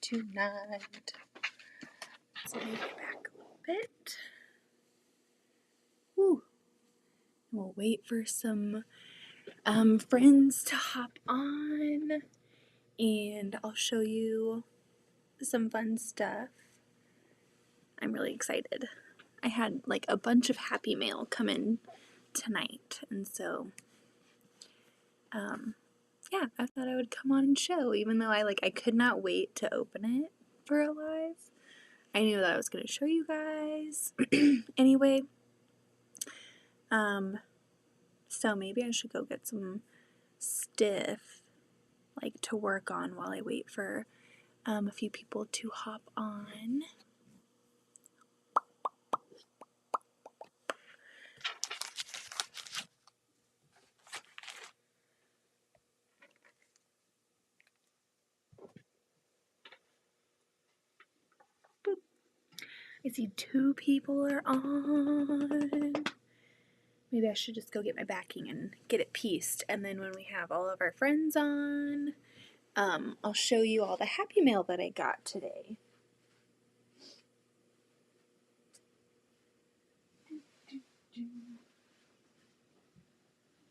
tonight. So move it back a little bit. Woo. We'll wait for some friends to hop on, and I'll show you some fun stuff. I'm really excited. I had like a bunch of Happy Mail come in tonight, and so yeah, I thought I would come on and show, even though I could not wait to open it for a live. I knew that I was going to show you guys. Anyway, so maybe I should go get some stiff to work on while I wait for a few people to hop on. Boop. I see 2 people are on. Maybe I should just go get my backing and get it pieced, and then when we have all of our friends on, I'll show you all the Happy Mail that I got today.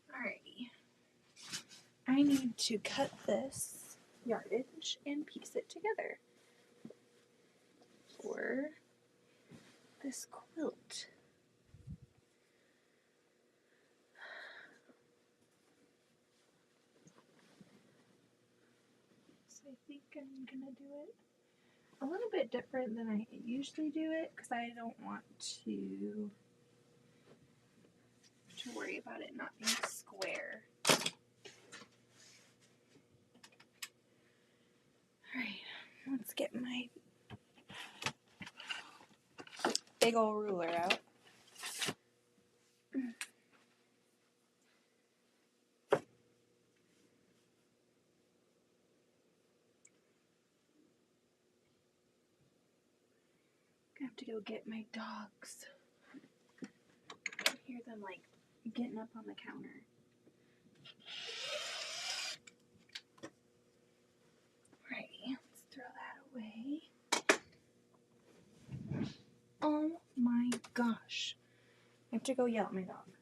Alrighty. I need to cut this yardage and piece it together for this quilt. So I think I'm gonna do it a little bit different than I usually do it, because I don't want to worry about it not being square. Alright, let's get my big old ruler out. I have to go get my dogs. I hear them getting up on the counter. Alrighty, let's throw that away. Oh my gosh. I have to go yell at my dog.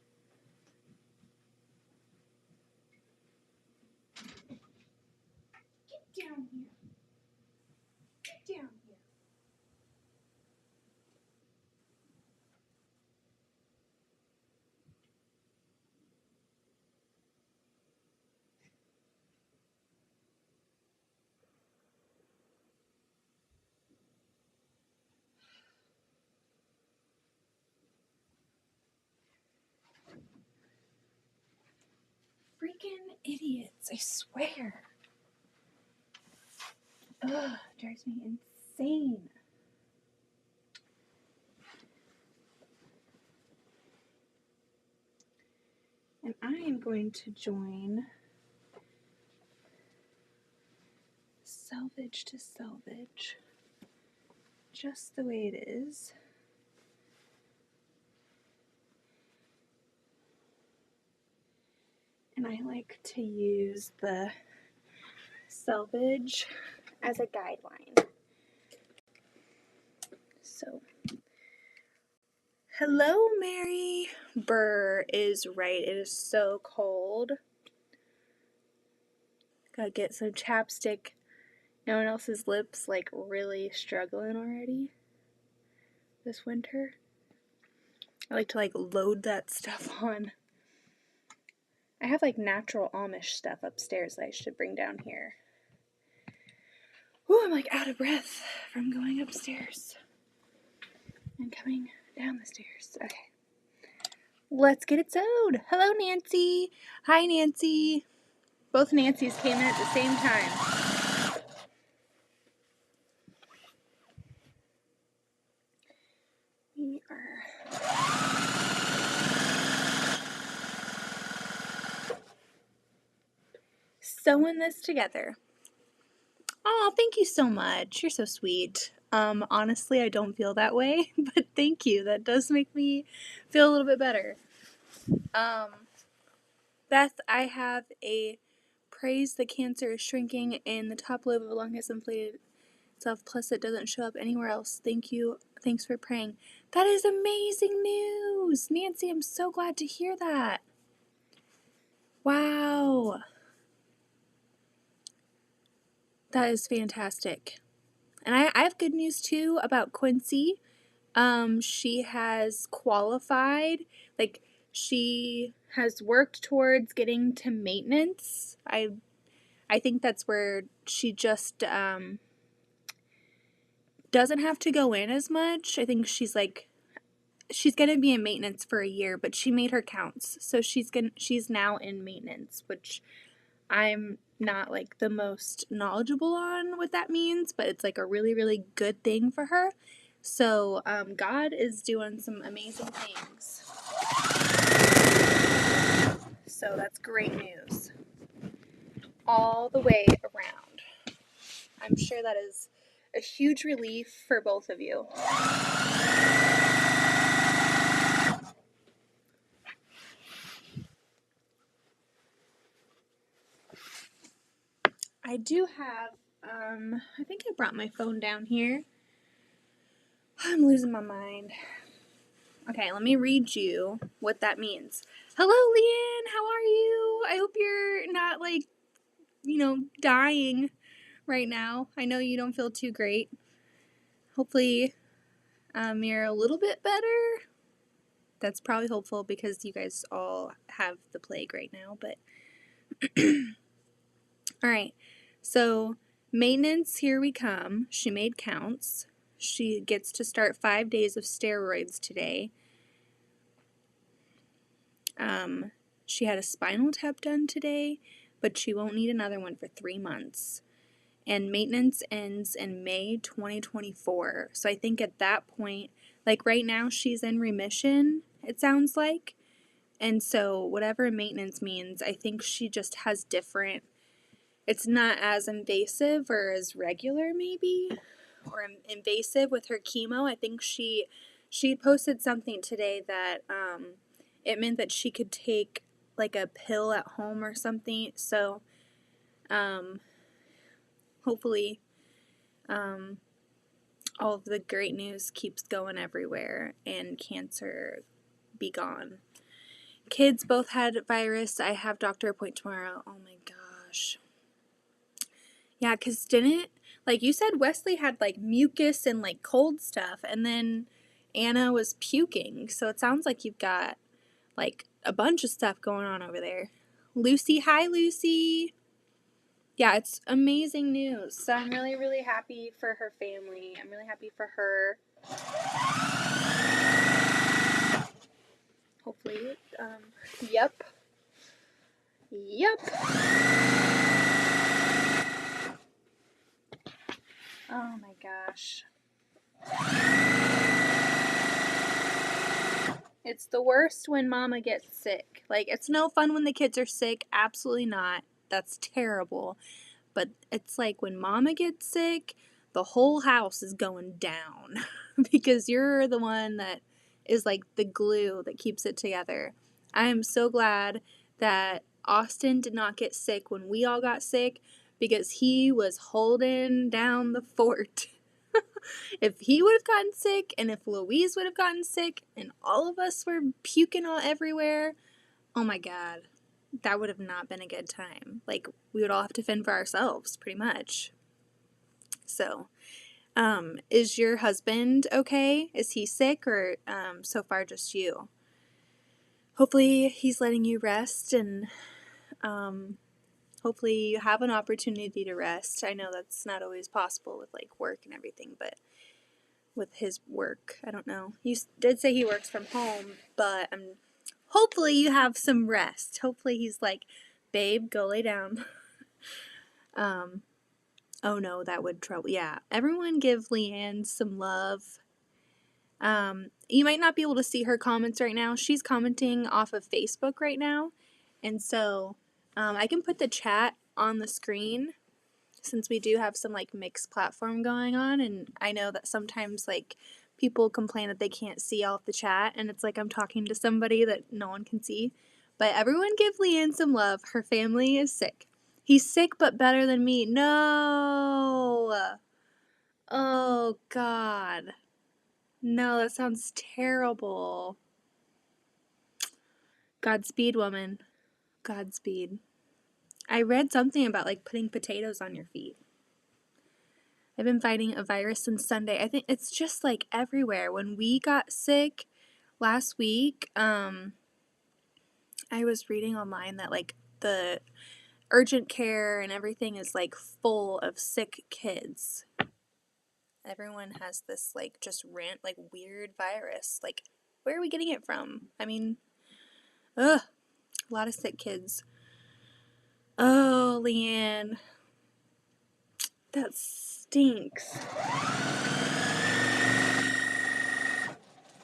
Get down here. Get down here. Freaking idiots, I swear. Ugh, drives me insane. And I am going to join Selvage to Selvage, just the way it is. And I like to use the selvage as a guideline. So, hello, Mary. Burr is right. It is so cold. Gotta get some chapstick. No one else's lips really struggling already this winter. I like to load that stuff on. I have natural Amish stuff upstairs that I should bring down here. Ooh, I'm out of breath from going upstairs and coming down the stairs. Okay. Let's get it sewed. Hello, Nancy. Hi, Nancy. Both Nancys came in at the same time. We are sewing this together. Oh, thank you so much. You're so sweet. Honestly, I don't feel that way, but thank you. That does make me feel a little bit better. Beth, I have a Praise the Cancer is Shrinking, and the top lobe of a lung has inflated. It's stuff, plus it doesn't show up anywhere else. Thank you. Thanks for praying. That is amazing news! Nancy, I'm so glad to hear that. Wow. That is fantastic. And I have good news too about Quincy. She has qualified, like, she has worked towards getting to maintenance. I think that's where she just doesn't have to go in as much. I think she's gonna be in maintenance for a year, but she made her counts, so she's now in maintenance, which I'm not like the most knowledgeable on what that means, but it's like a really, really good thing for her. So God is doing some amazing things. So that's great news all the way around. I'm sure that is a huge relief for both of you. I do have, I think I brought my phone down here. I'm losing my mind. Okay, let me read you what that means. Hello, Leanne, how are you? I hope you're not, like, dying right now. I know you don't feel too great. Hopefully, you're a little bit better. That's probably hopeful because you guys all have the plague right now, but all right. So, maintenance, here we come. She made counts. She gets to start 5 days of steroids today. She had a spinal tap done today, but she won't need another one for 3 months. And maintenance ends in May 2024. So I think at that point, like right now, she's in remission, it sounds like. And so whatever maintenance means, I think she just has different, it's not as invasive or as regular maybe, or invasive with her chemo. I think she posted something today that it meant that she could take like a pill at home or something. So hopefully all of the great news keeps going everywhere and cancer be gone. Kids both had virus. I have doctor appointment tomorrow. Oh my gosh. Yeah, because like you said, Wesley had like mucus and like cold stuff, and then Anna was puking. So it sounds like you've got like a bunch of stuff going on over there. Lucy, hi Lucy. Yeah, it's amazing news. So I'm really, really happy for her family. I'm really happy for her. Hopefully, yep. Oh my gosh. It's the worst when mama gets sick. Like, it's no fun when the kids are sick. Absolutely not. That's terrible. But it's like when mama gets sick, the whole house is going down because you're the one that is like the glue that keeps it together. I am so glad that Austin did not get sick when we all got sick because he was holding down the fort. If he would have gotten sick and if Louise would have gotten sick and all of us were puking all everywhere, oh my God, that would have not been a good time. Like, we would all have to fend for ourselves, pretty much. So, is your husband okay? Is he sick or so far just you? Hopefully he's letting you rest and hopefully you have an opportunity to rest. I know that's not always possible with like work and everything, but with his work, I don't know. You did say he works from home, but hopefully you have some rest. Hopefully he's like, babe, go lay down. Oh no, that would trouble. Yeah, everyone give Leanne some love. You might not be able to see her comments right now. She's commenting off of Facebook right now. And so I can put the chat on the screen since we do have some like mixed platform going on. And I know that sometimes like people complain that they can't see all of the chat. And it's like I'm talking to somebody that no one can see. But everyone give Leanne some love. Her family is sick. He's sick but better than me. No. Oh, God. No, that sounds terrible. Godspeed, woman. Godspeed. I read something about like putting potatoes on your feet. I've been fighting a virus since Sunday. I think it's just like everywhere. When we got sick last week, I was reading online that like the urgent care and everything is like full of sick kids. Everyone has this like just like weird virus. Like, where are we getting it from? I mean, ugh, a lot of sick kids. Oh, Leanne, that stinks.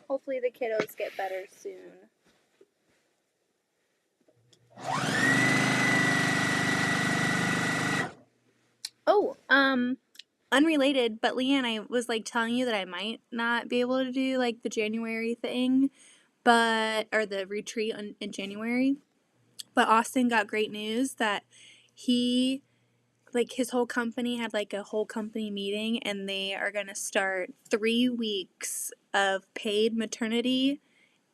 Hopefully the kiddos get better soon. Oh, unrelated, but Leanne, I was like telling you that I might not be able to do like the January thing, or the retreat in January. But Austin got great news that he, like his whole company had like a whole company meeting, and they are going to start 3 weeks of paid maternity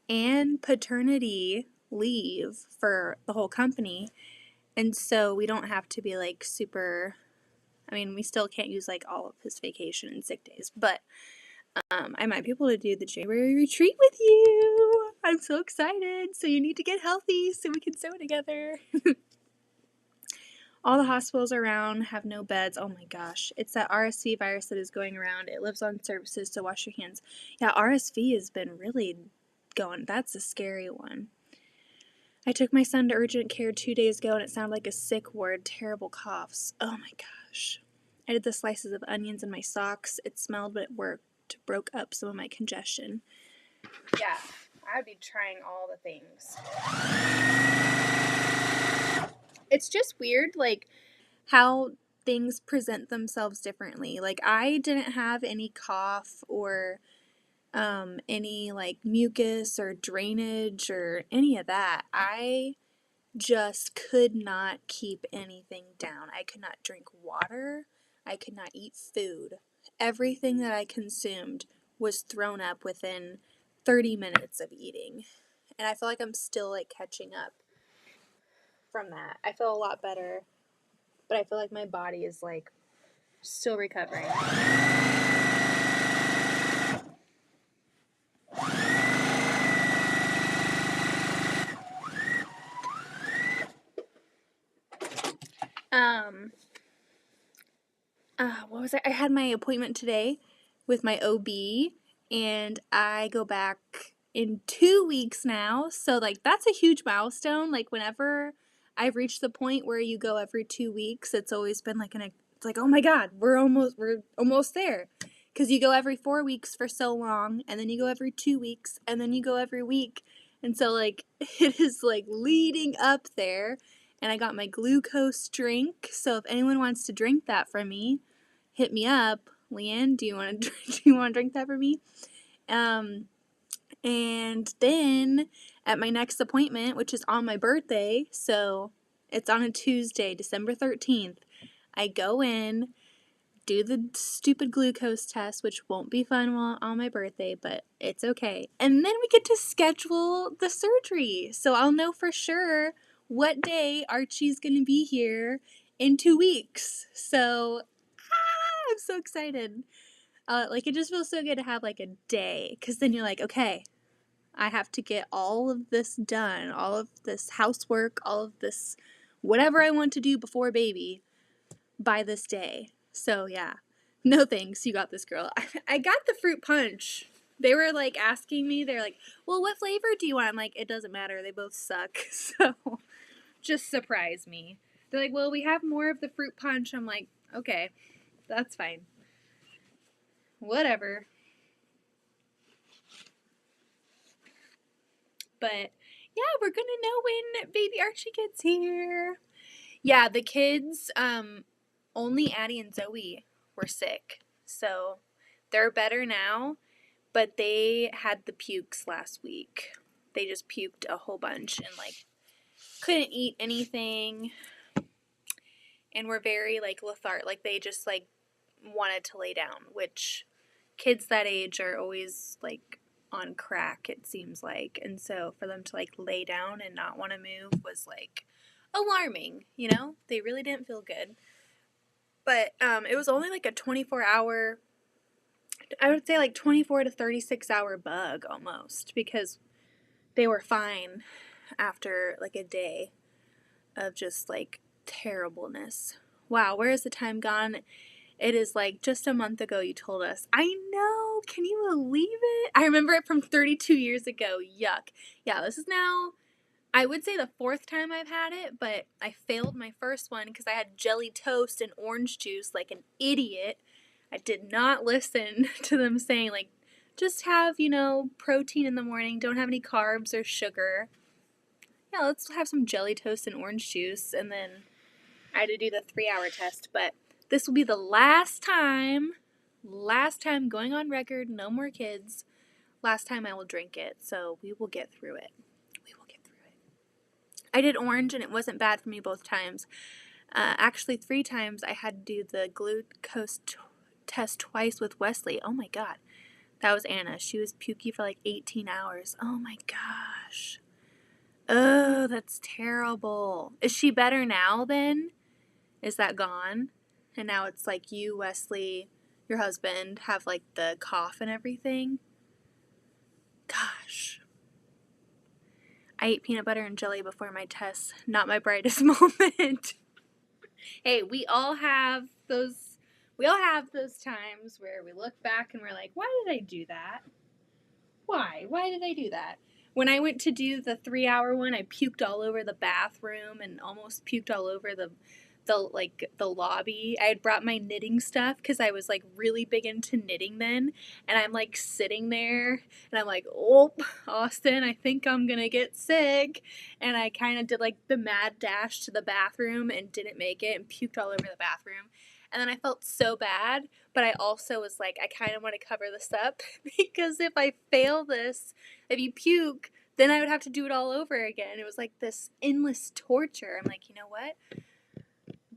and paternity leave for the whole company. And so we don't have to be like super, I mean, we still can't use like all of his vacation and sick days, but I might be able to do the January retreat with you. I'm so excited. So you need to get healthy so we can sew together. All the hospitals around have no beds. Oh my gosh. It's that RSV virus that is going around. It lives on surfaces, so wash your hands. Yeah, RSV has been really going. That's a scary one. I took my son to urgent care 2 days ago and it sounded like a sick ward. Terrible coughs. Oh my gosh. I did the slices of onions in my socks. It smelled, but it worked. Broke up some of my congestion. Yeah, I'd be trying all the things. It's just weird, like, how things present themselves differently. Like, I didn't have any cough or any, like, mucus or drainage or any of that. I just could not keep anything down. I could not drink water. I could not eat food. Everything that I consumed was thrown up within 30 minutes of eating. And I feel like I'm still like catching up from that. I feel a lot better, but I feel like my body is like still recovering. What was I had my appointment today with my OB, and I go back in 2 weeks now. So like that's a huge milestone. Like whenever I've reached the point where you go every 2 weeks, it's always been like it's like, oh my God, we're almost there. Because you go every 4 weeks for so long, and then you go every 2 weeks, and then you go every week. And so like it is like leading up there. And I got my glucose drink. So if anyone wants to drink that from me, hit me up. Leanne, do you want to drink that for me? And then at my next appointment, which is on my birthday, so it's on a Tuesday, December 13th, I go in, do the stupid glucose test, which won't be fun on my birthday, but it's okay. And then we get to schedule the surgery. So I'll know for sure what day Archie's going to be here in 2 weeks. So I'm so excited. Like it just feels so good to have like a day, because then you're like, okay, I have to get all of this done, all of this housework, all of this whatever I want to do before baby by this day. So yeah, no thanks, you got this, girl. I got the fruit punch. They were like asking me, they're like, well, what flavor do you want? I'm like, it doesn't matter, they both suck. So just surprise me. They're like, well, we have more of the fruit punch. I'm like, okay, that's fine. Whatever. But yeah, we're gonna know when baby Archie gets here. Yeah, the kids, only Addie and Zoe were sick. So they're better now, but they had the pukes last week. They just puked a whole bunch and like couldn't eat anything and were very like lethargic. Like they just like wanted to lay down, which kids that age are always like on crack, it seems like. And so for them to like lay down and not want to move was like alarming, you know? They really didn't feel good. But it was only like a 24-hour, I would say like 24 to 36-hour bug almost, because they were fine after like a day of just like terribleness. Wow, where has the time gone? It is like just a month ago you told us. I know. Can you believe it? I remember it from 32 years ago. Yuck. Yeah, this is now, I would say, the fourth time I've had it, but I failed my first one because I had jelly toast and orange juice like an idiot. I did not listen to them saying, like, just have, protein in the morning. Don't have any carbs or sugar. Yeah, let's have some jelly toast and orange juice. And then I had to do the 3-hour test, but this will be the last time going on record, no more kids, last time I will drink it. So we will get through it. I did orange and it wasn't bad for me both times. Actually, 3 times I had to do the glucose test twice with Wesley. Oh my God. That was Anna. She was pukey for like 18 hours. Oh my gosh. Oh, that's terrible. Is she better now then? Is that gone? And now it's like you, Wesley, your husband, have like the cough and everything? Gosh. I ate peanut butter and jelly before my test. Not my brightest moment. Hey, we all have those times where we look back and we're like, why did I do that? Why did I do that? When I went to do the 3-hour one, I puked all over the bathroom and almost puked all over the lobby. I had brought my knitting stuff because I was like really big into knitting then, and I'm like sitting there and I'm like, oh, Austin, I think I'm gonna get sick. And I kind of did like the mad dash to the bathroom and didn't make it and puked all over the bathroom. And then I felt so bad, but I also was like, I kind of want to cover this up because if I fail this, if you puke, then I would have to do it all over again. It was like this endless torture. I'm like, you know what?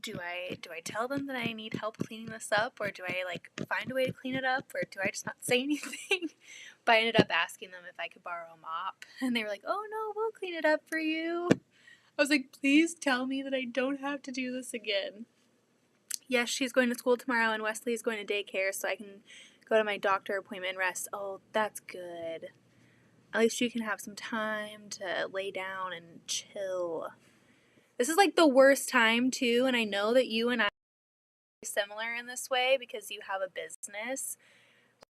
Do I tell them that I need help cleaning this up, or do I like find a way to clean it up, or do I just not say anything? But I ended up asking them if I could borrow a mop, and they were like, "Oh no, we'll clean it up for you." I was like, "Please tell me that I don't have to do this again." Yes, she's going to school tomorrow, and Wesley's going to daycare, so I can go to my doctor appointment and rest. Oh, that's good. At least you can have some time to lay down and chill. This is like the worst time too, and I know that you and I are similar in this way because you have a business.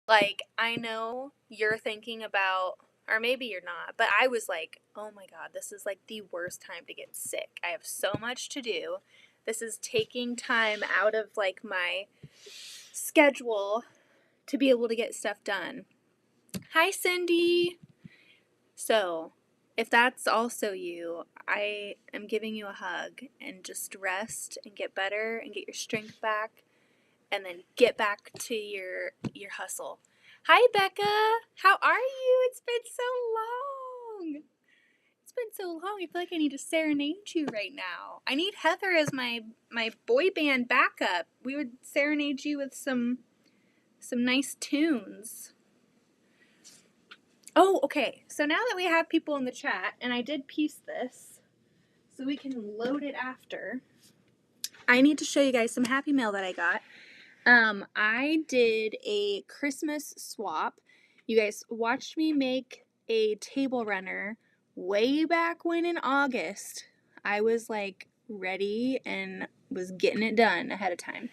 Like, I know you're thinking about, or maybe you're not, but I was like, oh my God, this is like the worst time to get sick. I have so much to do. This is taking time out of like my schedule to be able to get stuff done. Hi, Cindy. So, if that's also you, I am giving you a hug, and just rest and get better and get your strength back, and then get back to your hustle. Hi, Becca. How are you? It's been so long. I feel like I need to serenade you right now. I need Heather as my boy band backup. We would serenade you with some nice tunes. Oh, okay. So now that we have people in the chat, and I did piece this so we can load it after, I need to show you guys some Happy Mail that I got. I did a Christmas swap. You guys watched me make a table runner way back when in August. I was like ready and was getting it done ahead of time.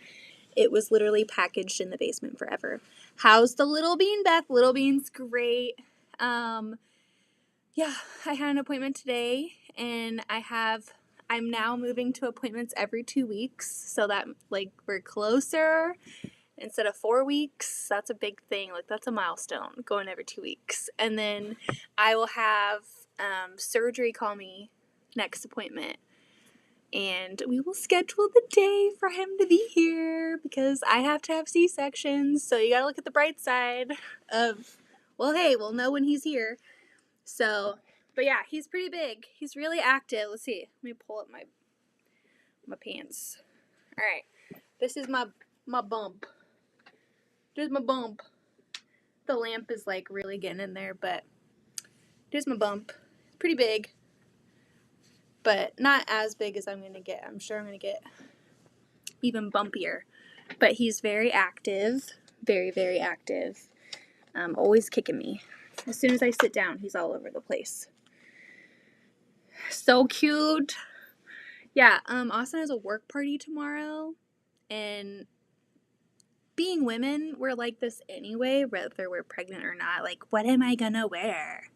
It was literally packaged in the basement forever. How's the little bean, Beth? Little bean's great. Yeah, I had an appointment today, and I'm now moving to appointments every 2 weeks, so that like we're closer instead of 4 weeks. That's a big thing. Like, that's a milestone, going every 2 weeks. And then I will have surgery call me next appointment, and we will schedule the day for him to be here because I have to have C-sections. So you gotta look at the bright side of, well, hey, we'll know when he's here. So, but yeah, he's pretty big. He's really active. Let's see. Let me pull up my pants. All right. This is my bump. There's my bump. The lamp is like really getting in there, but there's my bump. Pretty big, but not as big as I'm going to get. I'm sure I'm going to get even bumpier. But he's very active, very, very active. Always kicking me. As soon as I sit down, he's all over the place. So cute. Yeah, Austin has a work party tomorrow, and being women, we're like this anyway, whether we're pregnant or not. Like, what am I gonna wear?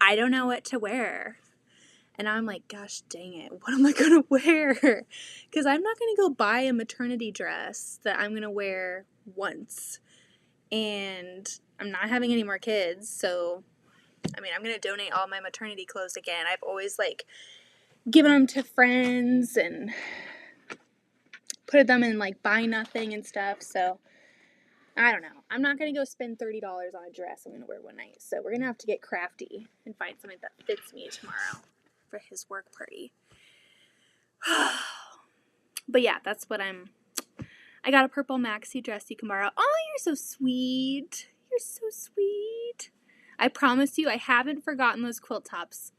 I don't know what to wear. And I'm like, gosh dang it, what am I gonna wear? Because I'm not gonna go buy a maternity dress that I'm gonna wear once. And I'm not having any more kids, so I mean, I'm gonna donate all my maternity clothes again. I've always like given them to friends and put them in like buy nothing and stuff. So I don't know. I'm not gonna go spend $30 on a dress I'm gonna wear one night. So we're gonna have to get crafty and find something that fits me tomorrow for his work party. But yeah, that's what I got a purple maxi dress you can borrow. Oh, you're so sweet. You're so sweet. I promise you, I haven't forgotten those quilt tops.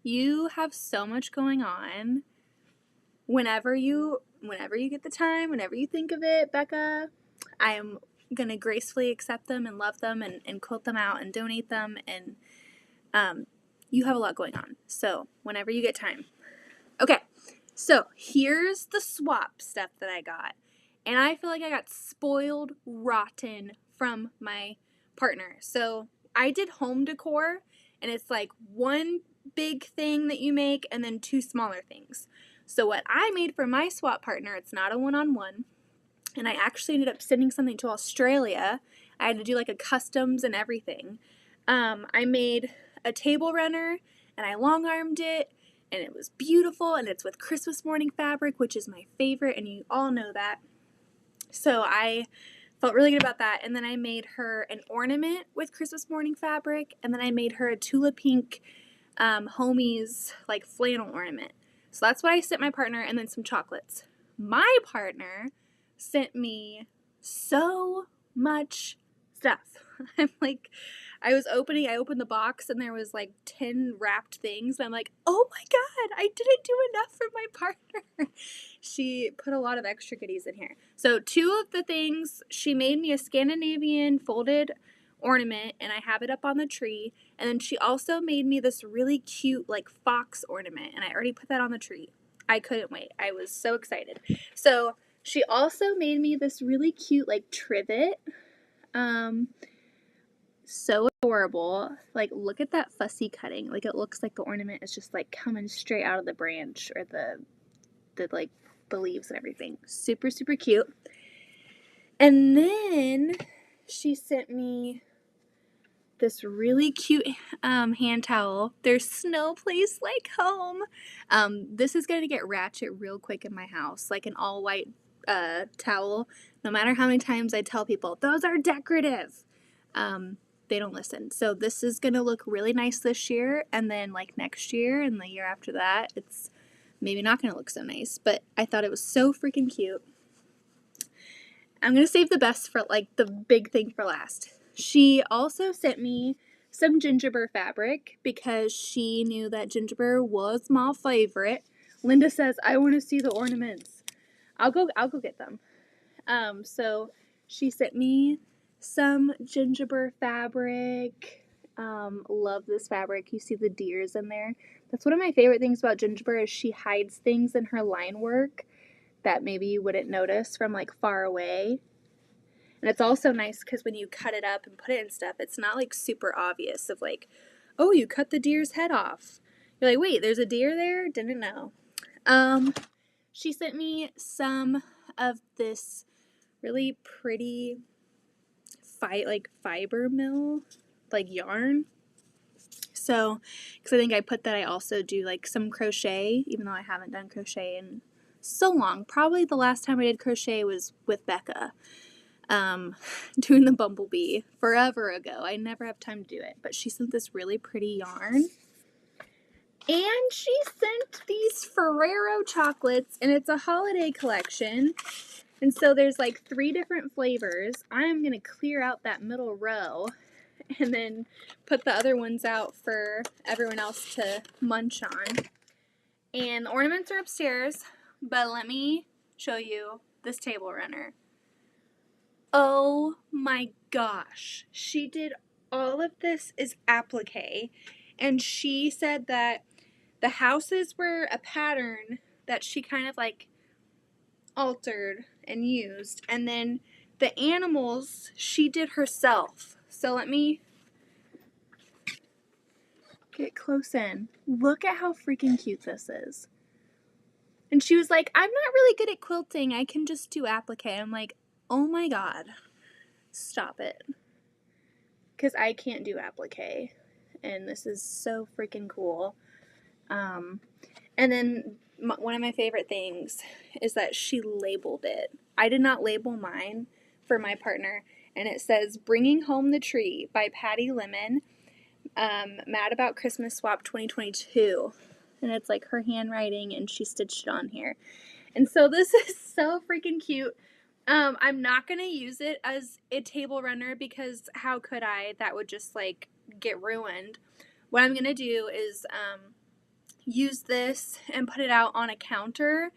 You have so much going on. Whenever you get the time, whenever you think of it, Becca, I am gonna gracefully accept them and love them and quilt them out and donate them. And you have a lot going on. So whenever you get time. Okay, so here's the swap stuff that I got. And I feel like I got spoiled rotten from my partner. So I did home decor, and it's like one big thing that you make and then two smaller things. So what I made for my swap partner, it's not a one-on-one, and I actually ended up sending something to Australia. I had to do like a customs and everything. I made a table runner, and I long-armed it, and it was beautiful, and it's with Christmas morning fabric, which is my favorite, and you all know that. So I felt really good about that. And then I made her an ornament with Christmas morning fabric. And then I made her a Tula Pink Homies like flannel ornament. So that's what I sent my partner, and then some chocolates. My partner sent me so much stuff. I'm like, I opened the box and there was like 10 wrapped things. And I'm like, oh my God, I didn't do enough for my partner. She put a lot of extra goodies in here. So two of the things, she made me a Scandinavian folded ornament, and I have it up on the tree. And then she also made me this really cute like fox ornament, and I already put that on the tree. I couldn't wait. I was so excited. So she also made me this really cute like trivet. So adorable. Like, look at that fussy cutting. Like, it looks like the ornament is just like coming straight out of the branch, or the like the leaves and everything. Super, super cute. And then she sent me this really cute hand towel. There's no place like home. This is going to get ratchet real quick in my house. Like an all white towel. No matter how many times I tell people, those are decorative. They don't listen. So this is going to look really nice this year. And then like next year and the year after that, it's maybe not going to look so nice. But I thought it was so freaking cute. I'm going to save the best for like the big thing for last. She also sent me some gingerbread fabric because she knew that gingerbread was my favorite. Linda says, I want to see the ornaments. I'll go get them. So she sent me some gingerbread fabric. Love this fabric. You see the deers in there. That's one of my favorite things about gingerbread, is she hides things in her line work that maybe you wouldn't notice from like far away. And it's also nice because when you cut it up and put it in stuff, it's not like super obvious of like, oh, you cut the deer's head off. You're like, wait, there's a deer there? Didn't know. She sent me some of this really pretty fiber mill, like yarn. So, because I think I put that I also do like some crochet, even though I haven't done crochet in so long. Probably the last time I did crochet was with Becca, doing the bumblebee forever ago. I never have time to do it, but she sent this really pretty yarn. And she sent these Ferrero chocolates, and it's a holiday collection. And so there's like 3 different flavors. I'm going to clear out that middle row and then put the other ones out for everyone else to munch on. And the ornaments are upstairs, but let me show you this table runner. Oh my gosh. She did all of this is applique, and she said that the houses were a pattern that she kind of like altered and used, and then the animals she did herself. So let me get close in. Look at how freaking cute this is. And she was like, I'm not really good at quilting. I can just do applique. I'm like, oh my god, stop it. Because I can't do applique. And this is so freaking cool. And then one of my favorite things is that she labeled it. I did not label mine for my partner. And it says, Bringing Home the Tree by Patty Lemon. Mad About Christmas Swap 2022. And it's like her handwriting, and she stitched it on here. And so this is so freaking cute. I'm not going to use it as a table runner because how could I? That would just like get ruined. What I'm going to do is use this and put it out on a counter.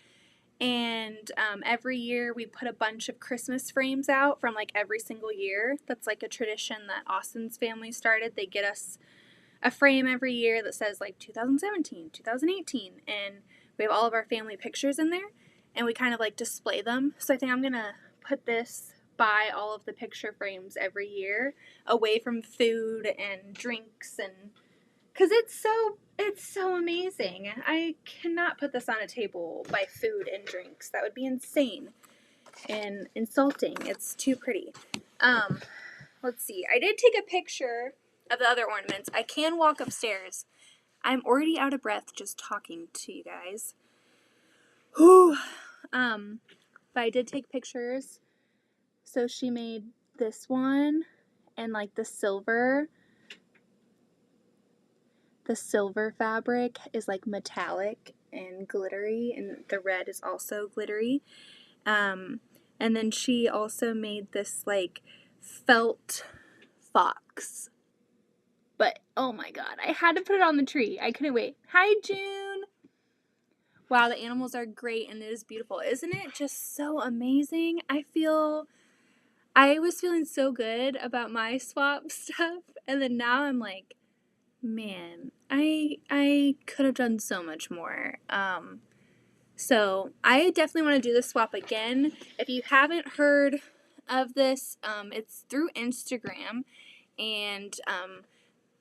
And every year we put a bunch of Christmas frames out from like every single year. That's like a tradition that Austin's family started. They get us a frame every year that says like 2017, 2018, and we have all of our family pictures in there, and we kind of like display them. So I think I'm gonna put this by all of the picture frames every year, away from food and drinks, and because it's so amazing. I cannot put this on a table by food and drinks. That would be insane and insulting. It's too pretty. Let's see. I did take a picture of the other ornaments. I can walk upstairs. I'm already out of breath just talking to you guys. Whew. But I did take pictures. So she made this one, and like the silver fabric is like metallic and glittery, and the red is also glittery. And then she also made this like felt fox. But, oh my god, I had to put it on the tree. I couldn't wait. Hi, June! Wow, the animals are great and it is beautiful. Isn't it just so amazing? I was feeling so good about my swap stuff, and then now I'm like, man, I could have done so much more. So I definitely want to do the swap again. If you haven't heard of this, it's through Instagram, and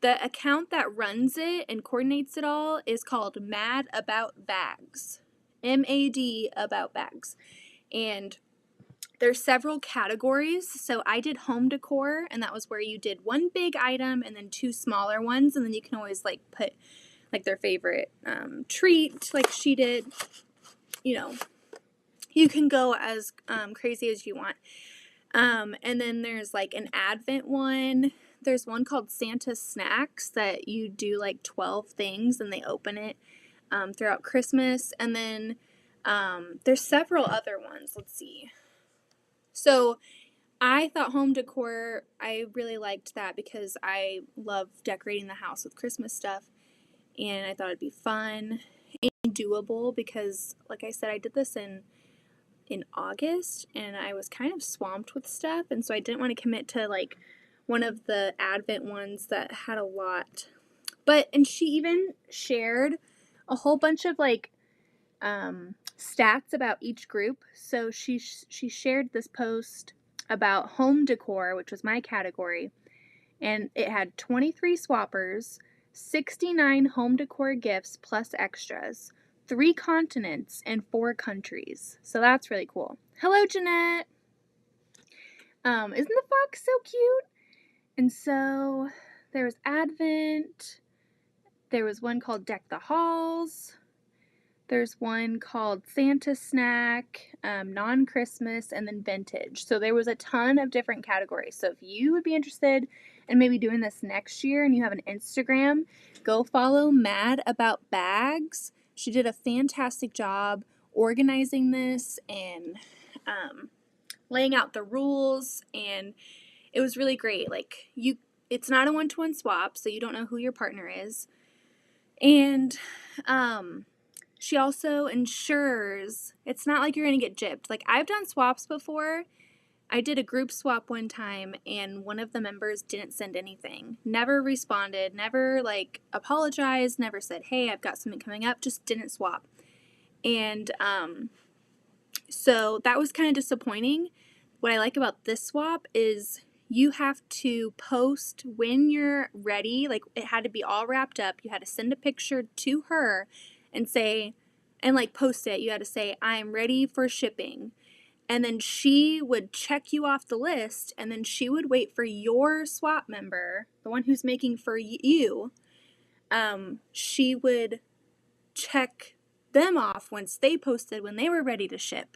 the account that runs it and coordinates it all is called Mad About Bags. MAD About Bags. And there's several categories. So I did home decor, and that was where you did one big item and then 2 smaller ones, and then you can always like put like their favorite treat, like she did. You know, you can go as crazy as you want. And then there's like an Advent one. There's one called Santa Snacks that you do like 12 things and they open it throughout Christmas. And then there's several other ones. Let's see. So I thought home decor, I really liked that because I love decorating the house with Christmas stuff. And I thought it'd be fun and doable because, like I said, I did this in August and I was kind of swamped with stuff, and so I didn't want to commit to like one of the Advent ones that had a lot. And she even shared a whole bunch of like stats about each group. So she shared this post about home decor, which was my category, and it had 23 swappers, 69 home decor gifts plus extras, 3 continents, and 4 countries. So that's really cool. Hello, Jeanette. Isn't the fox so cute? And so there was Advent. There was one called Deck the Halls. There's one called Santa Snack, non-Christmas, and then Vintage. So there was a ton of different categories. So if you would be interested in maybe doing this next year and you have an Instagram, go follow Mad About Bags. She did a fantastic job organizing this, and laying out the rules, and it was really great. Like, it's not a one-to-one swap, so you don't know who your partner is. And she also ensures it's not like you're going to get gypped. Like, I've done swaps before. I did a group swap one time, and one of the members didn't send anything. Never responded, never, like, apologized, never said, hey, I've got something coming up, just didn't swap. And so that was kind of disappointing. What I like about this swap is you have to post when you're ready. Like, it had to be all wrapped up. You had to send a picture to her and say, and like post it. You had to say, I'm ready for shipping. And then she would check you off the list, and then she would wait for your swap member, the one who's making for you. She would check them off once they posted when they were ready to ship.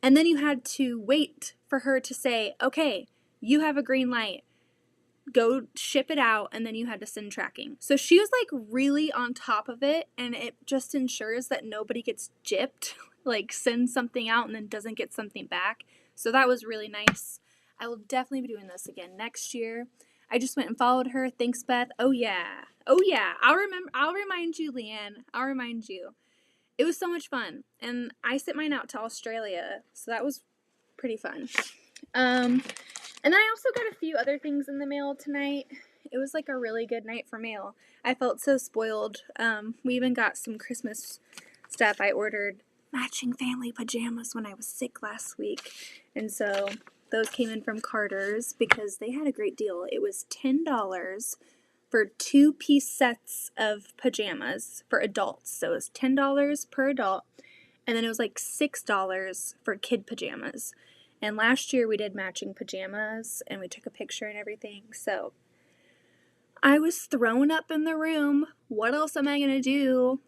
And then you had to wait for her to say, okay, you have a green light, go ship it out, and then you had to send tracking. So she was like really on top of it, and it just ensures that nobody gets gypped, like sends something out and then doesn't get something back. So that was really nice. I will definitely be doing this again next year. I just went and followed her. Thanks, Beth. Oh yeah. I'll remind you, Leanne. I'll remind you. It was so much fun. And I sent mine out to Australia, so that was pretty fun. And then I also got a few other things in the mail tonight. It was like a really good night for mail. I felt so spoiled. We even got some Christmas stuff. I ordered matching family pajamas when I was sick last week. And so those came in from Carter's because they had a great deal. It was $10 for 2-piece sets of pajamas for adults. So it was $10 per adult. And then it was like $6 for kid pajamas. And last year we did matching pajamas and we took a picture and everything. So I was thrown up in the room. What else am I going to do?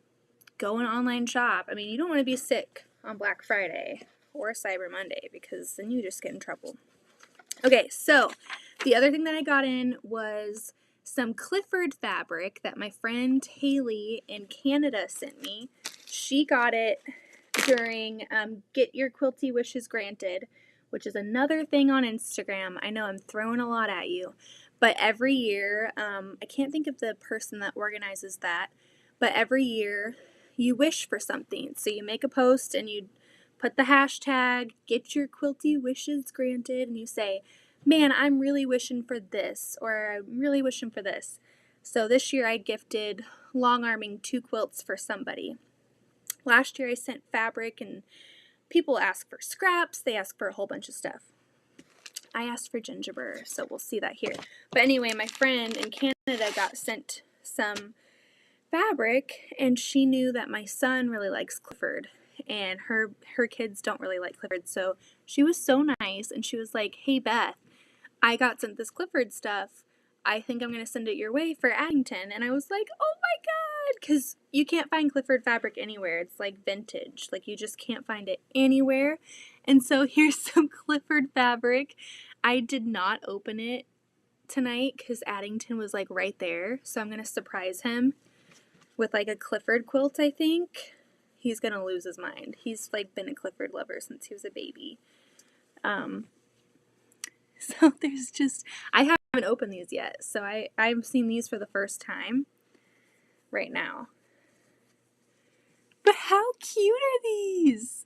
Go and online shop. I mean, you don't want to be sick on Black Friday or Cyber Monday because then you just get in trouble. Okay, so the other thing that I got in was some Clifford fabric that my friend Haley in Canada sent me. She got it during Get Your Quilty Wishes Granted, which is another thing on Instagram. I know I'm throwing a lot at you, but every year, I can't think of the person that organizes that, but every year you wish for something. So you make a post and you put the hashtag Get Your Quilty Wishes Granted, and you say, man, I'm really wishing for this, or I'm really wishing for this. So this year I gifted longarming 2 quilts for somebody. Last year I sent fabric, and people ask for scraps, they ask for a whole bunch of stuff. I asked for gingerbread, so we'll see that here. But anyway, my friend in Canada got sent some fabric, and she knew that my son really likes Clifford, and her kids don't really like Clifford, so she was so nice, and she was like, hey Beth, I got sent this Clifford stuff. I think I'm going to send it your way for Addington. And I was like, oh my god, because you can't find Clifford fabric anywhere. It's like vintage. Like, you just can't find it anywhere. And so here's some Clifford fabric. I did not open it tonight because Addington was like right there. So I'm going to surprise him with like a Clifford quilt, I think. He's going to lose his mind. He's like been a Clifford lover since he was a baby. So there's just, I haven't opened these yet, so I'm seeing these for the first time right now. But how cute are these?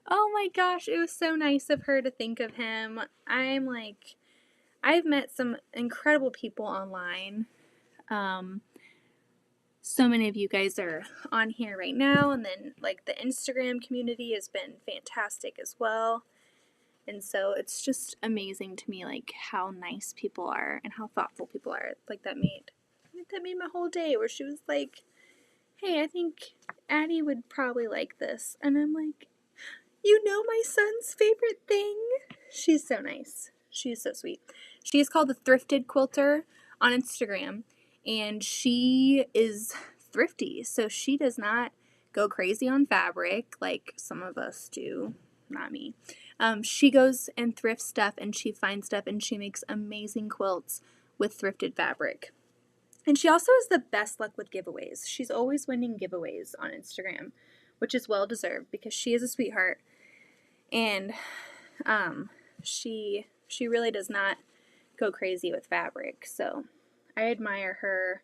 Oh my gosh, it was so nice of her to think of him. I'm like, I've met some incredible people online. So many of you guys are on here right now, and then like the Instagram community has been fantastic as well. And so it's just amazing to me, like, how nice people are and how thoughtful people are. Like, that made my whole day, where she was like, hey, I think Addie would probably like this. And I'm like, you know my son's favorite thing? She's so nice. She's so sweet. She is called the Thrifted Quilter on Instagram, and she is thrifty, so she does not go crazy on fabric like some of us do. Not me. She goes and thrifts stuff, and she finds stuff, and she makes amazing quilts with thrifted fabric. And she also has the best luck with giveaways. She's always winning giveaways on Instagram, which is well deserved because she is a sweetheart. and she really does not go crazy with fabric. So I admire her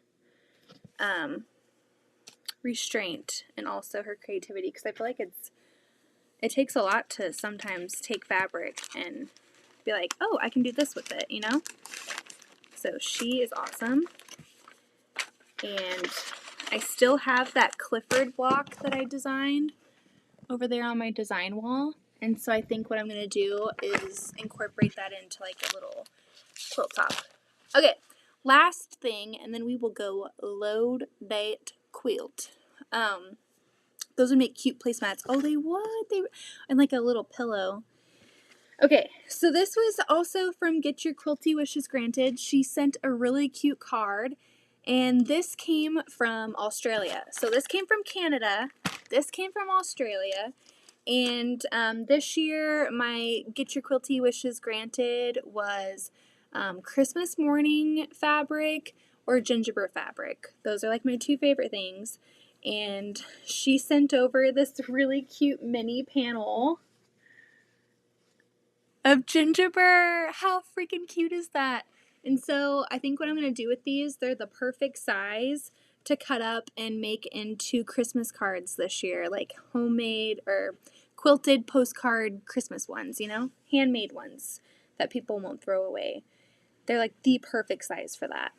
restraint and also her creativity, because I feel like it takes a lot to sometimes take fabric and be like, oh, I can do this with it, you know? So she is awesome. And I still have that Clifford block that I designed over there on my design wall. And so I think what I'm going to do is incorporate that into like a little quilt top. Okay, last thing, and then we will go load that quilt. Those would make cute placemats. Oh, they would. And like a little pillow. Okay, so this was also from Get Your Quilty Wishes Granted. She sent a really cute card, and this came from Australia. So this came from Canada. This came from Australia. And this year, my Get Your Quilty Wishes Granted was Christmas morning fabric or gingerbread fabric. Those are like my two favorite things. And she sent over this really cute mini panel of gingerbread. How freaking cute is that? And so I think what I'm going to do with these, they're the perfect size to cut up and make into Christmas cards this year, like homemade or quilted postcard Christmas ones, you know, handmade ones that people won't throw away. They're like the perfect size for that.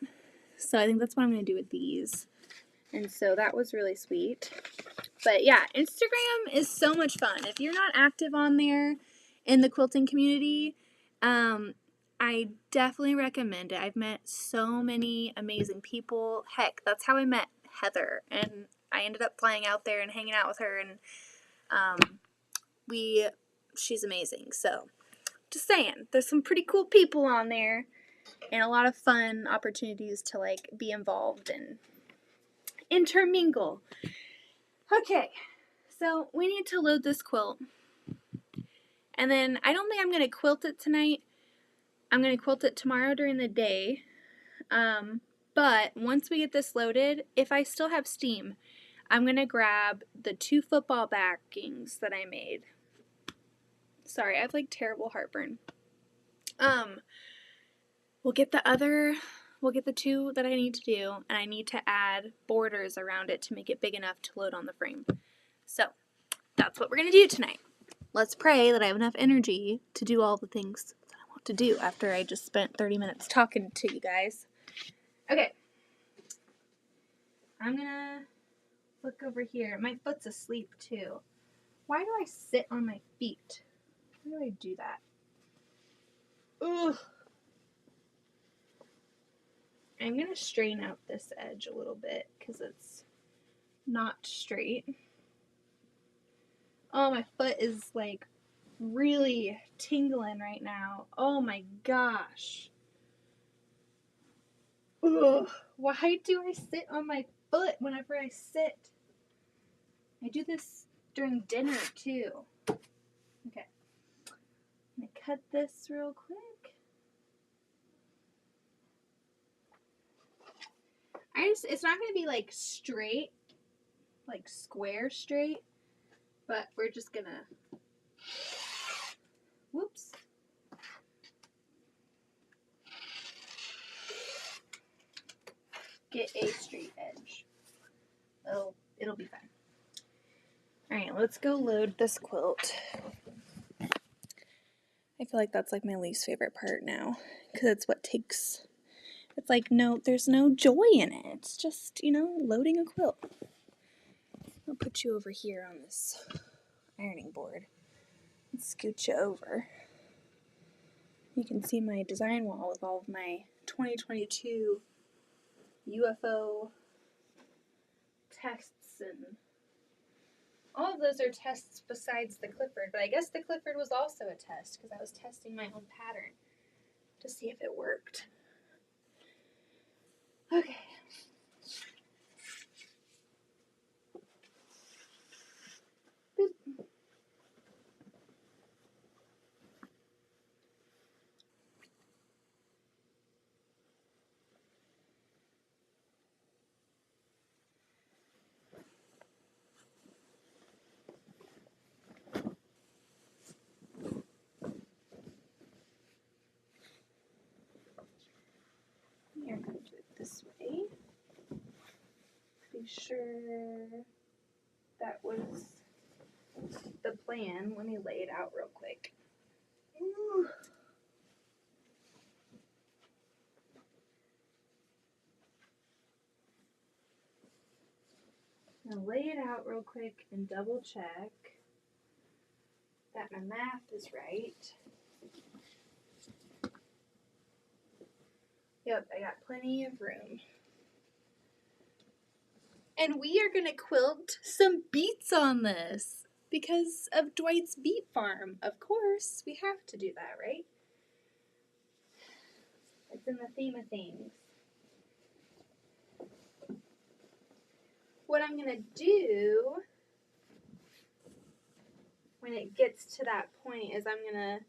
So I think that's what I'm going to do with these. And so that was really sweet. But yeah, Instagram is so much fun. If you're not active on there in the quilting community, I definitely recommend it. I've met so many amazing people. Heck, that's how I met Heather, and I ended up flying out there and hanging out with her, and she's amazing. So just saying, there's some pretty cool people on there and a lot of fun opportunities to like be involved and intermingle. Okay, so we need to load this quilt. And then I don't think I'm going to quilt it tonight. I'm going to quilt it tomorrow during the day. But once we get this loaded, if I still have steam, I'm going to grab the 2 football backings that I made. Sorry, I have like terrible heartburn. We'll get the 2 that I need to do, and I need to add borders around it to make it big enough to load on the frame. So that's what we're going to do tonight. Let's pray that I have enough energy to do all the things that I want to do after I just spent 30 minutes talking to you guys. Okay. I'm going to look over here. My foot's asleep too. Why do I sit on my feet? Why do I do that? Ugh. I'm going to straighten out this edge a little bit because it's not straight. Oh, my foot is like really tingling right now. Oh my gosh. Ugh. Why do I sit on my foot whenever I sit? I do this during dinner too. Okay. I'm going to cut this real quick. It's not going to be like straight, like square straight, but we're just going to, whoops. Get a straight edge. It'll be fine. Alright, let's go load this quilt. I feel like that's like my least favorite part now, because it's what takes, it's like there's no joy in it. It's just, loading a quilt. I'll put you over here on this ironing board and scoot you over. You can see my design wall with all of my 2022 UFO tests, and all of those are tests besides the Clifford, but I guess the Clifford was also a test because I was testing my own pattern to see if it worked. Okay. Boop. sure that was the plan. Let me lay it out real quick. Ooh. Now lay it out real quick and double check that my math is right. Yep, I got plenty of room. And we are going to quilt some beets on this because of Dwight's beet farm. Of course, we have to do that, right? It's in the theme of things. What I'm going to do when it gets to that point is I'm going to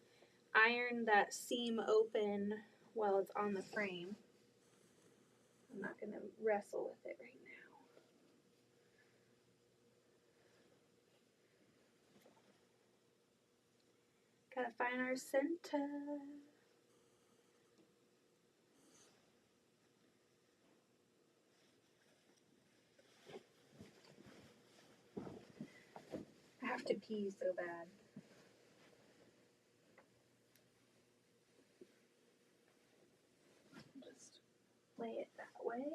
iron that seam open while it's on the frame. I'm not going to wrestle with it right now. Gotta find our center. I have to pee so bad. Just lay it that way.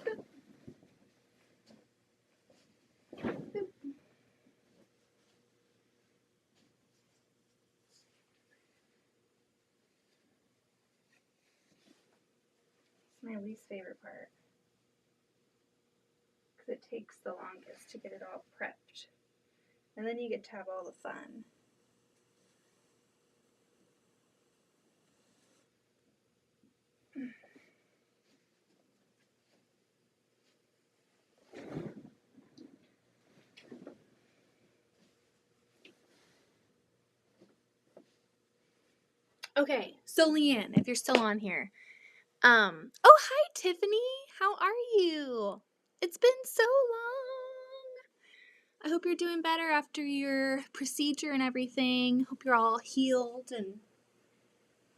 Boop. Boop. It's my least favorite part because it takes the longest to get it all prepped. And then you get to have all the fun. Okay, so Leanne, if you're still on here. Oh, hi Tiffany. How are you? It's been so long. I hope you're doing better after your procedure and everything. Hope you're all healed and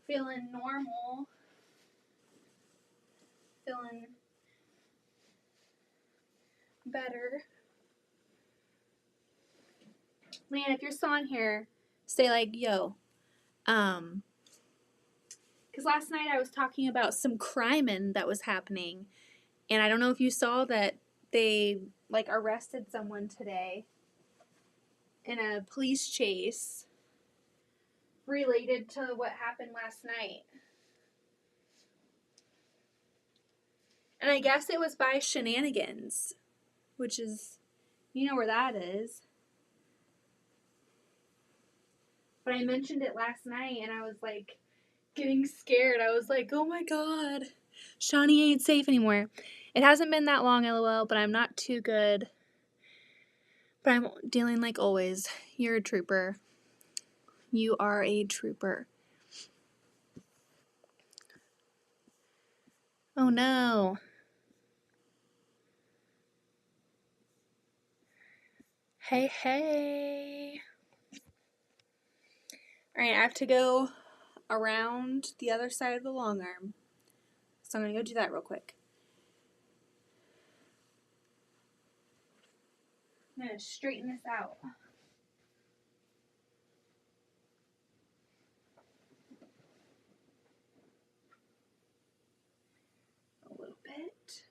feeling normal. Feeling better. Leanne, if you're still on here, say like, yo. Because last night I was talking about some crime that was happening. And I don't know if you saw that they like arrested someone today in a police chase related to what happened last night. And I guess it was by Shenanigans, which is, you know where that is. But I mentioned it last night and I was like getting scared. I was like, oh my god, Shawnee ain't safe anymore. It hasn't been that long, LOL, but I'm not too good. But I'm dealing like always. You're a trooper. You are a trooper. Oh no. Hey, hey. Alright, I have to go around the other side of the long arm. So I'm going to go do that real quick. I'm going to straighten this out. A little bit.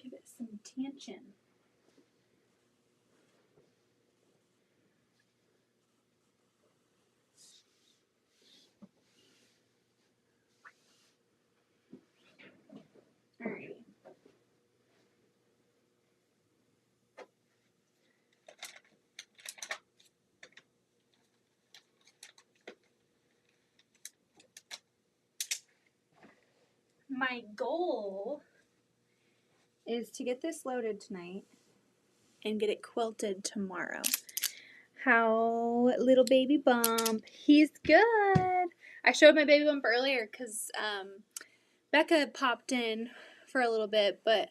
Give it some tension. Alrighty. My goal is to get this loaded tonight and get it quilted tomorrow. How little baby bump? He's good. I showed my baby bump earlier because Becca popped in for a little bit, but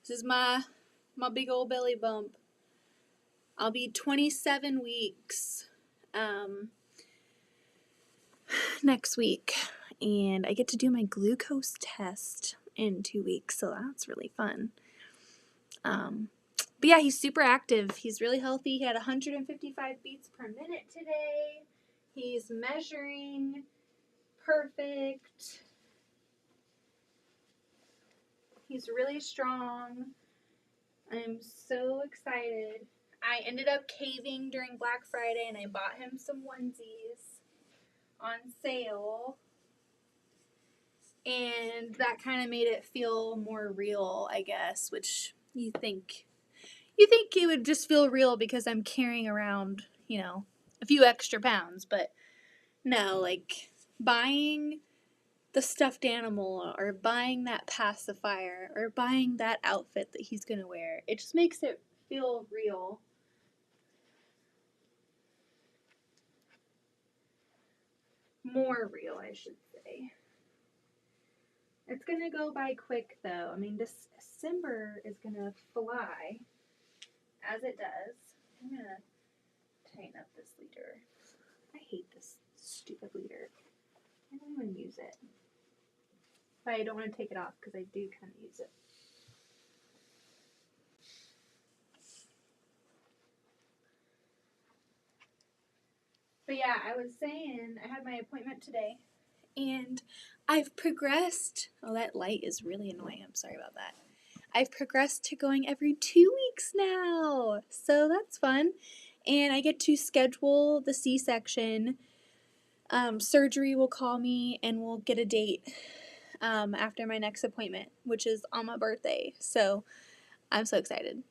this is my big old belly bump. I'll be 27 weeks next week, and I get to do my glucose test in 2 weeks, so that's really fun. But yeah, he's super active. He's really healthy. He had 155 beats per minute today. He's measuring perfect. He's really strong. I'm so excited. I ended up caving during Black Friday and I bought him some onesies on sale. And that kind of made it feel more real, I guess, which you think it would just feel real because I'm carrying around, a few extra pounds, but no, like buying the stuffed animal or buying that pacifier or buying that outfit that he's going to wear, it just makes it feel real. More real, I should say. It's going to go by quick, though. I mean, December is going to fly, as it does. I'm going to tighten up this leader. I hate this stupid leader. I don't even use it. But I don't want to take it off because I do kind of use it. But yeah, I was saying I had my appointment today. And I've progressed. Oh, that light is really annoying. I'm sorry about that. I've progressed to going every 2 weeks now. So that's fun. And I get to schedule the C-section. Surgery will call me and we'll get a date after my next appointment, which is on my birthday. So I'm so excited.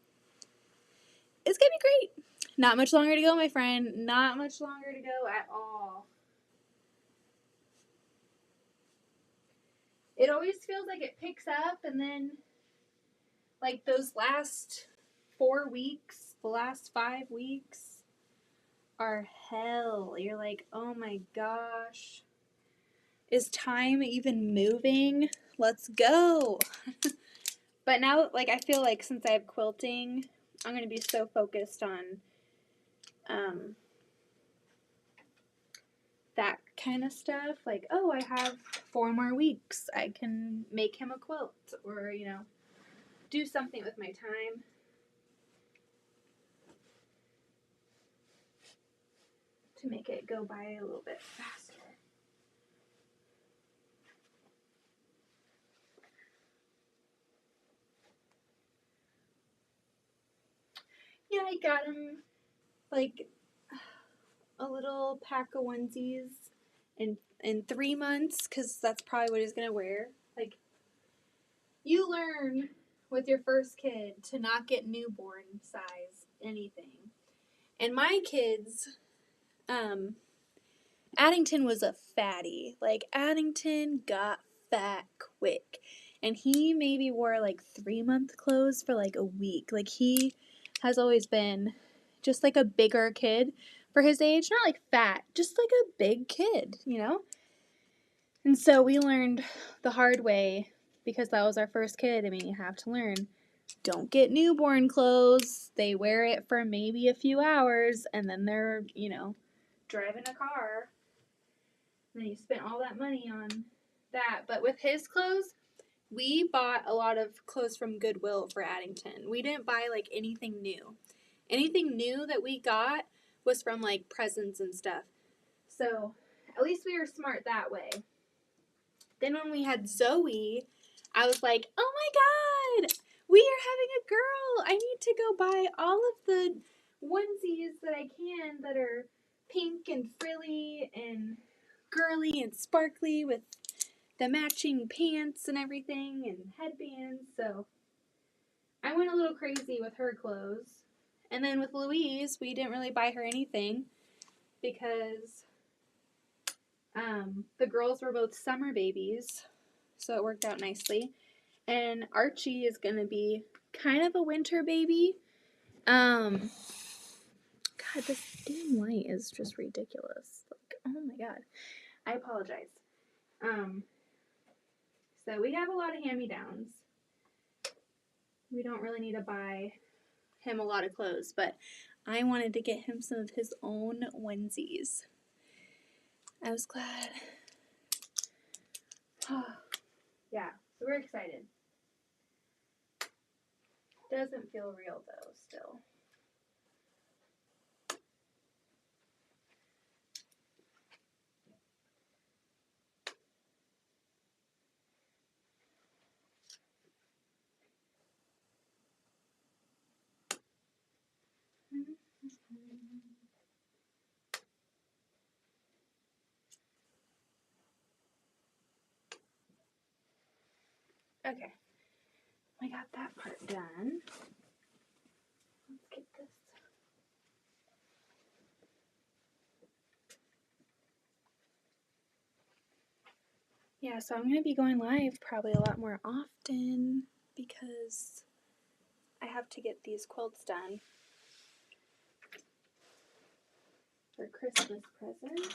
It's going to be great. Not much longer to go, my friend. Not much longer to go at all. It always feels like it picks up and then like those last 4 weeks, the last 5 weeks are hell. You're like, oh my gosh. Is time even moving? Let's go. But now, like, I feel like since I have quilting, I'm going to be so focused on that kind of stuff. Like, oh, I have 4 more weeks. I can make him a quilt or, do something with my time. To make it go by a little bit faster. Yeah, I got him like a little pack of onesies in 3 months because that's probably what he's gonna wear. Like, you learn with your first kid to not get newborn size anything. And my kids, Addington was a fatty. Like, Addington got fat quick. And he maybe wore like 3-month clothes for like a week. Like, he has always been just like a bigger kid for his age. Not like fat, just like a big kid, And so we learned the hard way because that was our first kid. I mean, you have to learn. Don't get newborn clothes. They wear it for maybe a few hours and then they're, driving a car. And then you spent all that money on that. But with his clothes, we bought a lot of clothes from Goodwill for Addington. We didn't buy like anything new. Anything new that we got was from like presents and stuff. So at least we were smart that way. Then when we had Zoe, I was like, oh my God, we are having a girl. I need to go buy all of the onesies that I can that are pink and frilly and girly and sparkly with the matching pants and everything and headbands. So I went a little crazy with her clothes. And then with Louise, we didn't really buy her anything because the girls were both summer babies, so it worked out nicely. And Archie is going to be kind of a winter baby. God, this dim light is just ridiculous. Like, oh my God. I apologize. So we have a lot of hand-me-downs. We don't really need to buy him a lot of clothes, but I wanted to get him some of his own onesies. I was glad Yeah, so we're excited. Doesn't feel real though, still. Okay, I got that part done. Let's get this. Yeah, so I'm going to be going live probably a lot more often because I have to get these quilts done for Christmas presents.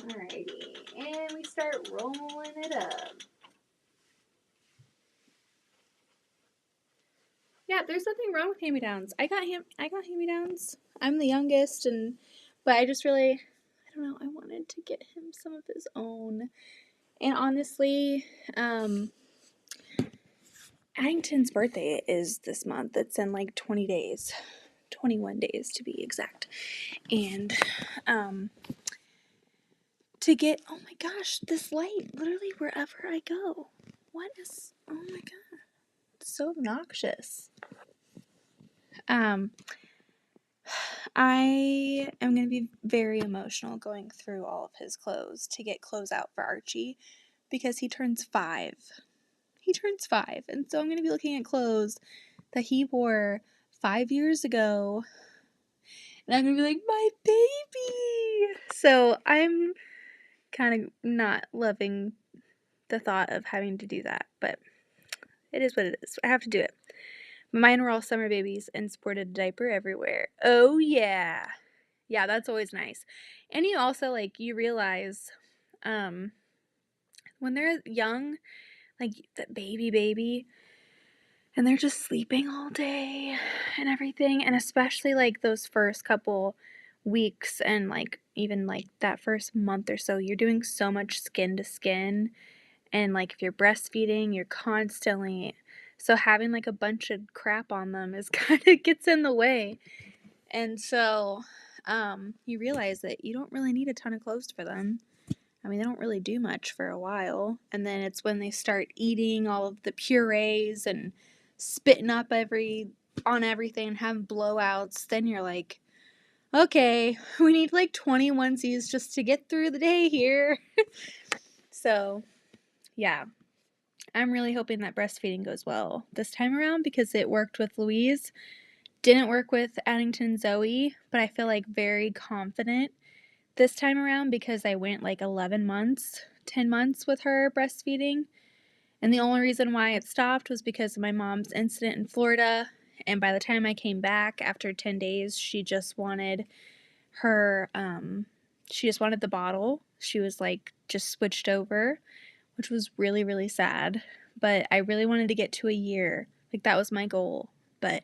Alrighty, and we start rolling it up. Yeah, there's nothing wrong with hand-me-downs. I got hand-me-downs. I'm the youngest, but I just really, I don't know, I wanted to get him some of his own. And honestly, Addington's birthday is this month. It's in like 20 days. 21 days to be exact. And to get, oh my gosh, this light literally wherever I go. What is, oh my god, it's so obnoxious. I am going to be very emotional going through all of his clothes to get clothes out for Archie because he turns 5. He turns 5, and so I'm going to be looking at clothes that he wore 5 years ago, and I'm going to be like, my baby! So I'm kind of not loving the thought of having to do that, but it is what it is. I have to do it. Mine were all summer babies and sported a diaper everywhere. Oh yeah. Yeah, that's always nice. And you also, like, you realize, when they're young, like, that baby, and they're just sleeping all day and everything, and especially, like, those first couple weeks and, like, even, like, that first month or so, you're doing so much skin to skin, and, like, if you're breastfeeding, you're constantly, so having, like, a bunch of crap on them is kind of gets in the way, and so, you realize that you don't really need a ton of clothes for them. I mean, they don't really do much for a while, and then it's when they start eating all of the purees and spitting up on everything and having blowouts, then you're like, okay, we need like 20 onesies just to get through the day here. So, yeah, I'm really hoping that breastfeeding goes well this time around because it worked with Louise. Didn't work with Addington Zoe, but I feel like very confident this time around because I went like 10 months with her breastfeeding. And the only reason why it stopped was because of my mom's incident in Florida. And by the time I came back after 10 days, she just wanted the bottle. She was like just switched over, which was really, really sad. But I really wanted to get to a year. Like that was my goal. But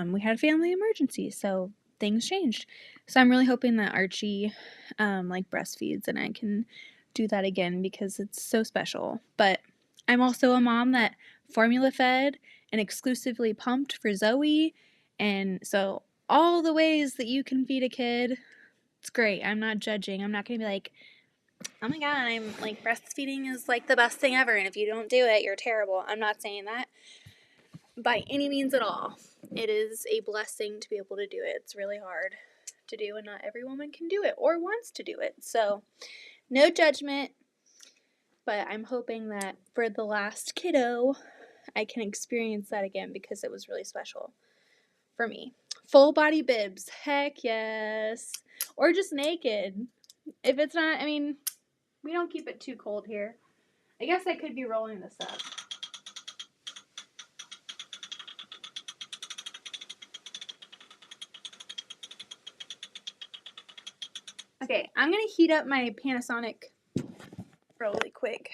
we had a family emergency, so things changed. So I'm really hoping that Archie like breastfeeds and I can do that again because it's so special. But I'm also a mom that formula fed and exclusively pumped for Zoe, and so all the ways that you can feed a kid, it's great. I'm not judging. I'm not gonna be like, oh my god, I'm like breastfeeding is like the best thing ever, and if you don't do it, you're terrible. I'm not saying that by any means at all. It is a blessing to be able to do it. It's really hard to do, and not every woman can do it or wants to do it. So, no judgment, but I'm hoping that for the last kiddo, I can experience that again because it was really special for me. Full body bibs, heck yes. Or just naked. If it's not, I mean, we don't keep it too cold here. I guess I could be rolling this up. Okay, I'm going to heat up my Panasonic really quick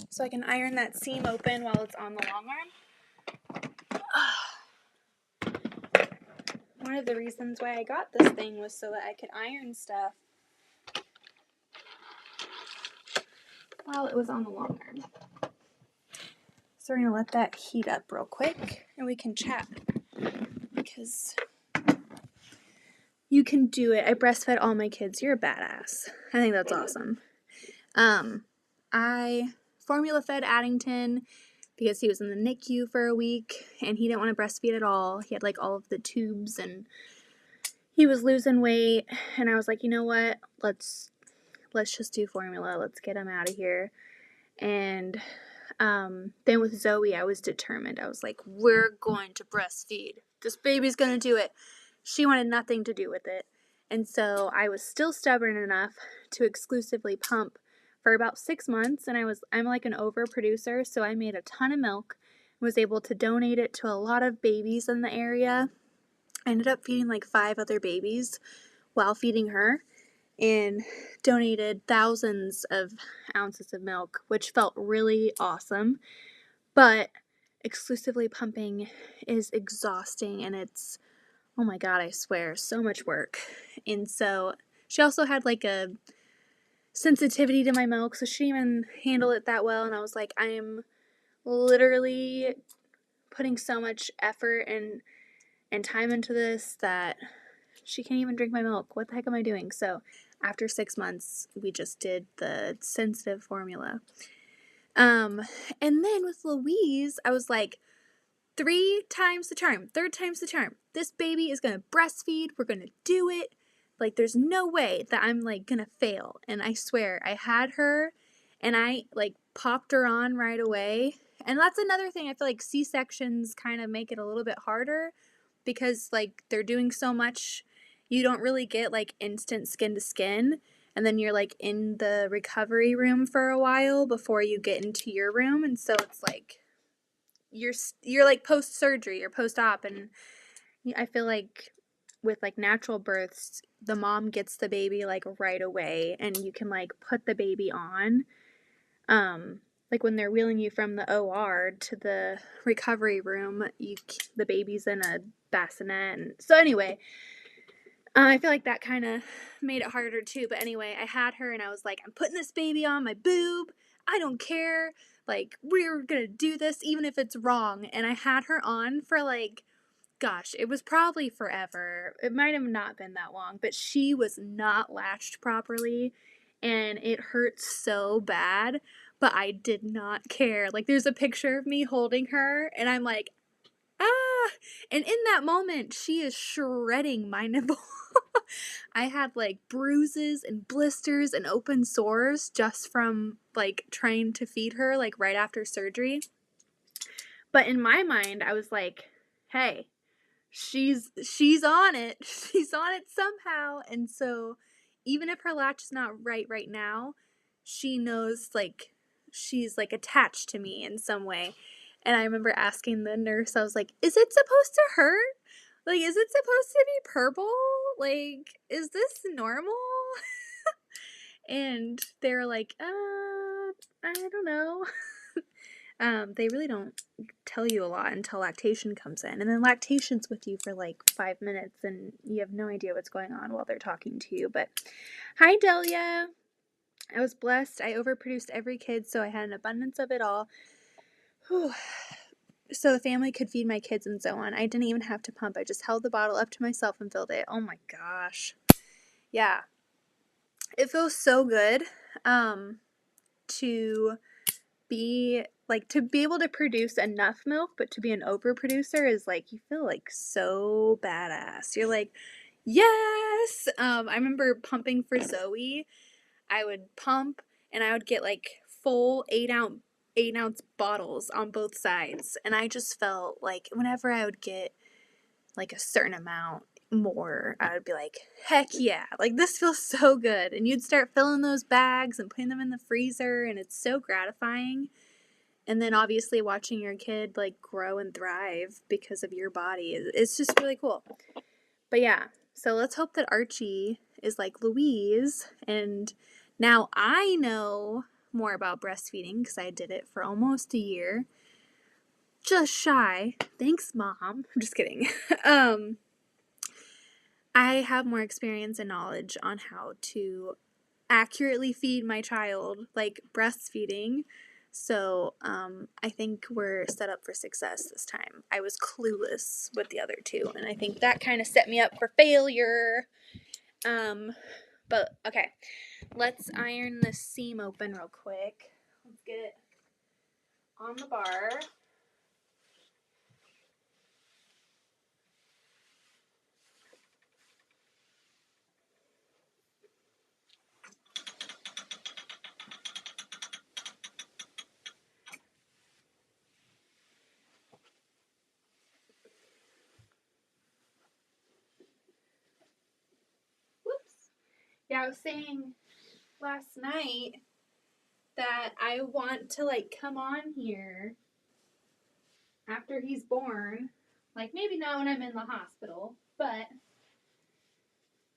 so I can iron that seam open while it's on the long arm. one of the reasons why I got this thing was so that I could iron stuff while it was on the long arm. So we're going to let that heat up real quick and we can chat because you can do it. I breastfed all my kids. You're a badass. I think that's awesome. I formula fed Addington because he was in the NICU for a week and he didn't want to breastfeed at all. He had like all of the tubes and he was losing weight and I was like, you know what? Let's just do formula. Let's get him out of here. And then with Zoe, I was determined. I was like, we're going to breastfeed. This baby's going to do it. She wanted nothing to do with it. And so I was still stubborn enough to exclusively pump for about 6 months. And I'm like an overproducer. So I made a ton of milk, was able to donate it to a lot of babies in the area. I ended up feeding like 5 other babies while feeding her, and donated thousands of ounces of milk, which felt really awesome. But exclusively pumping is exhausting, and it's, oh my god, I swear, so much work. And so she also had like a sensitivity to my milk, so she didn't even handle it that well. And I was like, I am literally putting so much effort and time into this that she can't even drink my milk. What the heck am I doing? So after 6 months, we just did the sensitive formula. And then with Louise, I was like, 3 times the charm, 3rd time's the charm. This baby is going to breastfeed. We're going to do it. Like, there's no way that I'm, like, going to fail. And I swear, I had her, and I, like, popped her on right away. And that's another thing. I feel like C-sections kind of make it a little bit harder because, like, they're doing so much. You don't really get, like, instant skin to skin. And then you're, like, in the recovery room for a while before you get into your room. And so it's, like, you're like post-surgery or post-op, and I feel like with like natural births, the mom gets the baby like right away, and you can like put the baby on, like when they're wheeling you from the OR to the recovery room, the baby's in a bassinet, and so anyway, I feel like that kind of made it harder too. But anyway, I had her and I was like, I'm putting this baby on my boob. I don't care. Like, we're going to do this even if it's wrong. And I had her on for like, gosh, it was probably forever. It might have not been that long, but she was not latched properly and it hurt so bad, but I did not care. Like, there's a picture of me holding her and I'm like, ah, and in that moment, she is shredding my nipple. I had like bruises and blisters and open sores just from like trying to feed her like right after surgery. But in my mind, I was like, hey, she's on it. She's on it somehow. And so even if her latch is not right now, she knows like she's like attached to me in some way. And I remember asking the nurse, I was like, is it supposed to hurt? Like, is it supposed to be purple? Like, is this normal? And they were like, I don't know. They really don't tell you a lot until lactation comes in. And then lactation's with you for like 5 minutes and you have no idea what's going on while they're talking to you. But hi, Delia. I was blessed. I overproduced every kid, so I had an abundance of it all. Whew. So the family could feed my kids and so on. I didn't even have to pump. I just held the bottle up to myself and filled it. Oh my gosh. Yeah. It feels so good to be like, to be able to produce enough milk, but to be an overproducer is like, you feel like so badass. You're like, yes. I remember pumping for Zoe. I would pump and I would get like full 8-ounce bottles on both sides, and I just felt like whenever I would get like a certain amount more, I would be like, heck yeah, like this feels so good. And you'd start filling those bags and putting them in the freezer, and it's so gratifying. And then obviously watching your kid like grow and thrive because of your body, it's just really cool. But yeah, so let's hope that Archie is like Louise, and now I know more about breastfeeding because I did it for almost a year. Just shy. Thanks, Mom. I'm just kidding. I have more experience and knowledge on how to accurately feed my child, like breastfeeding. So I think we're set up for success this time. I was clueless with the other two, and I think that kind of set me up for failure. But okay, let's iron this seam open real quick. Let's get it on the bar. Whoops. Yeah, I was saying last night that I want to like come on here after he's born. Like maybe not when I'm in the hospital, but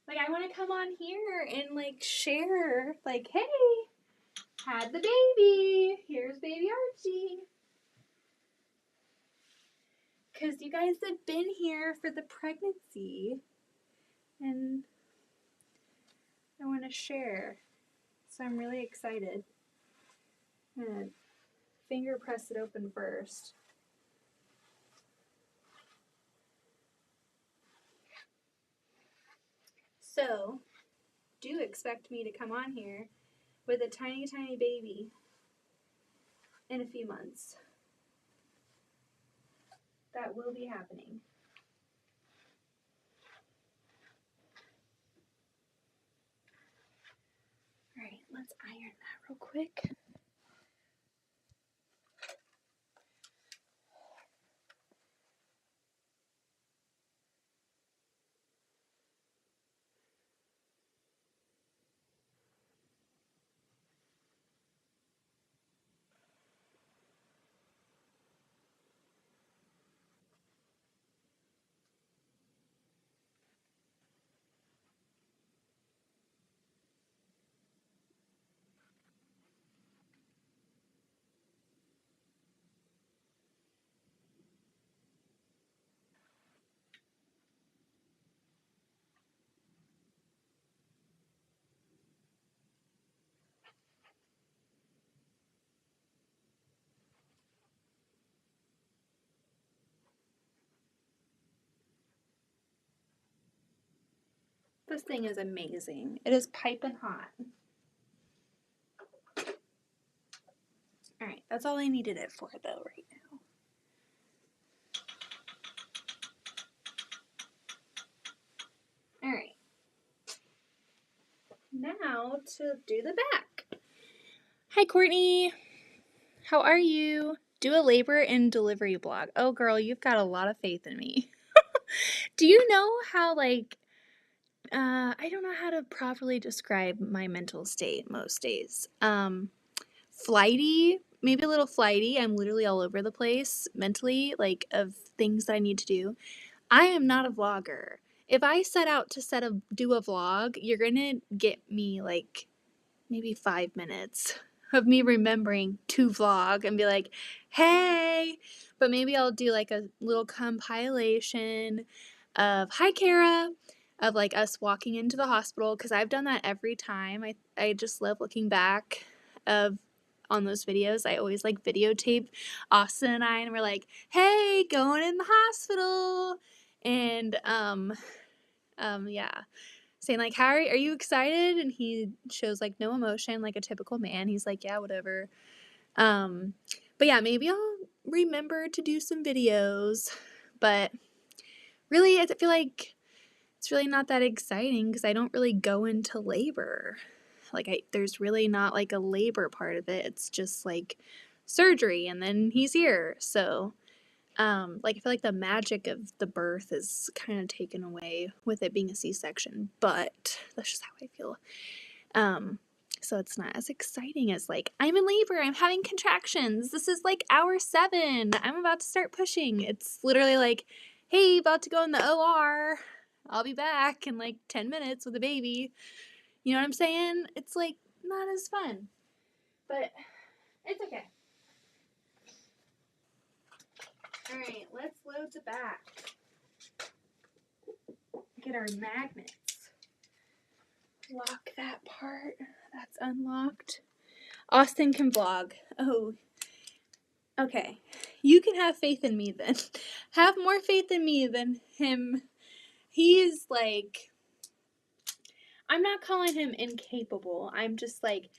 like I want to come on here and like share like, hey, had the baby. Here's baby Archie. Cuz you guys have been here for the pregnancy and I want to share. So I'm really excited. I'm going to finger press it open first. So, do expect me to come on here with a tiny, tiny baby in a few months. That will be happening. All right, let's iron that real quick. This thing is amazing. It is piping hot. All right, that's all I needed it for though right now. All right. Now to do the back. Hi Courtney. How are you? Do a labor and delivery blog. Oh girl, you've got a lot of faith in me. Do you know how like I don't know how to properly describe my mental state most days. Flighty, maybe a little flighty. I'm literally all over the place mentally, like of things that I need to do. I am not a vlogger. If I set out to do a vlog, you're gonna get me like maybe 5 minutes of me remembering to vlog and be like, hey, but maybe I'll do like a little compilation of, hi, Kara, of like us walking into the hospital because I've done that every time. I just love looking back of on those videos. I always like videotape Austin and I, and we're like, hey, going in the hospital. And yeah, saying like, how are you excited? And he shows like no emotion, like a typical man. He's like, yeah, whatever. But yeah, maybe I'll remember to do some videos, but really I feel like it's really not that exciting because I don't really go into labor. Like there's really not like a labor part of it. It's just like surgery and then he's here. So like I feel like the magic of the birth is kind of taken away with it being a C-section, but that's just how I feel. So it's not as exciting as like, I'm in labor, I'm having contractions, this is like hour 7, I'm about to start pushing. It's literally like, hey, about to go in the OR, I'll be back in like 10 minutes with a baby. You know what I'm saying? It's like not as fun, but it's okay. All right, let's load the back. get our magnets. Lock that part. That's unlocked. Austin can vlog. Oh, okay. You can have faith in me then. Have more faith in me than him. He's like, I'm not calling him incapable. I'm just like,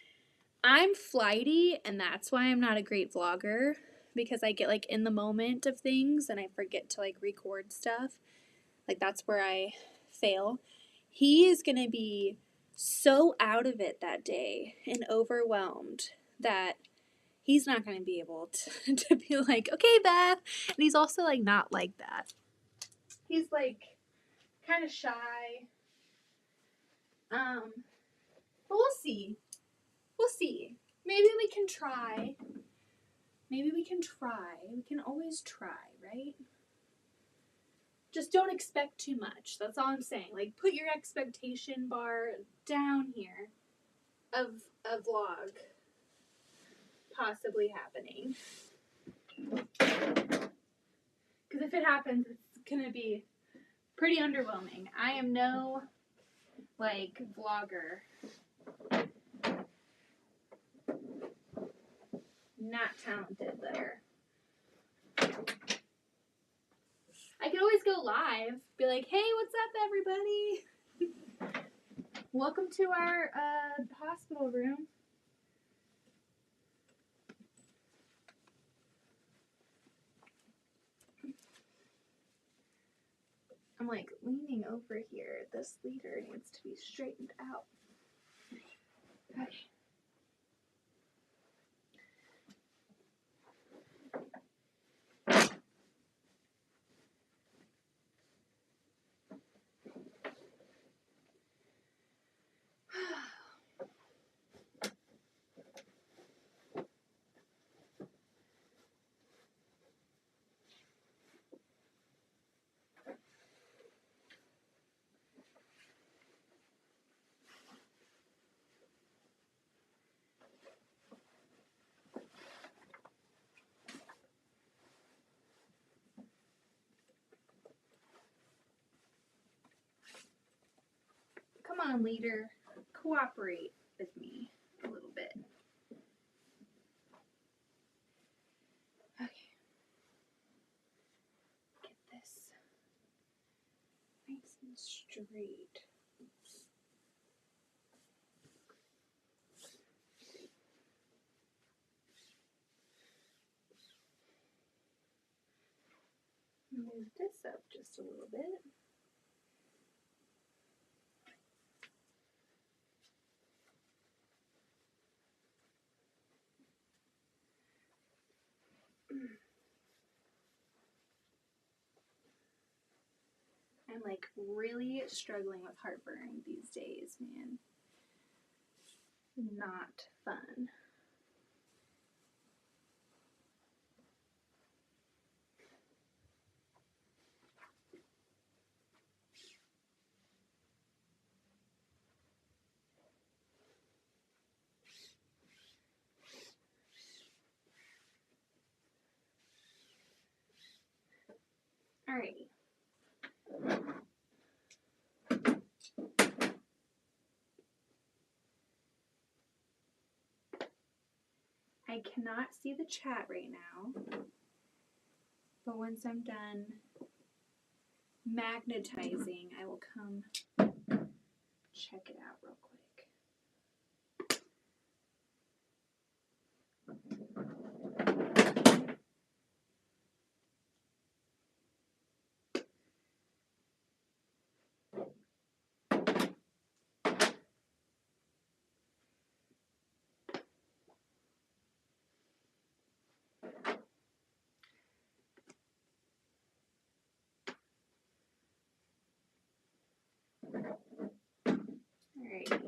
I'm flighty, and that's why I'm not a great vlogger, because I get like in the moment of things and I forget to like record stuff. Like that's where I fail. He is going to be so out of it that day and overwhelmed that he's not going to be able to be like, okay, Beth. And he's also like not like that. He's like kind of shy. But we'll see. We'll see. Maybe we can try. Maybe we can try. We can always try, right? Just don't expect too much. That's all I'm saying. Like, put your expectation bar down here of a vlog possibly happening. Because if it happens, it's going to be pretty underwhelming. I am no, like, vlogger. Not talented there. I could always go live. Be like, hey, what's up, everybody? Welcome to our hospital room. I'm like leaning over here. This leader needs to be straightened out. Okay. Come on, leader. Cooperate with me a little bit. Okay. Get this nice and straight. Move this up just a little bit. I'm like really struggling with heartburn these days, man. Not fun. Alrighty. I cannot see the chat right now, but once I'm done magnetizing, I will come check it out real quick. Alrighty.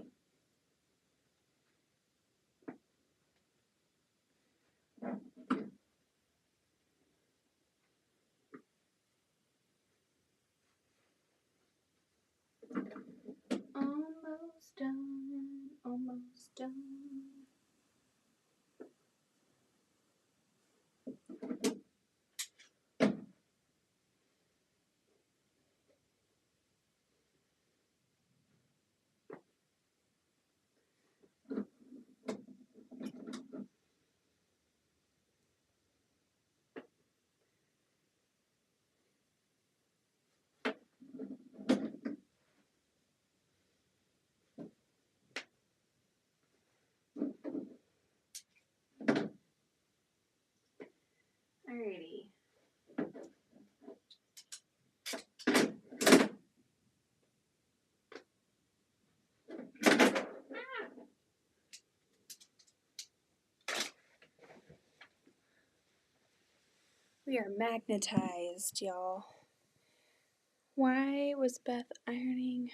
Almost done, almost done. We are magnetized, y'all. Why was Beth ironing?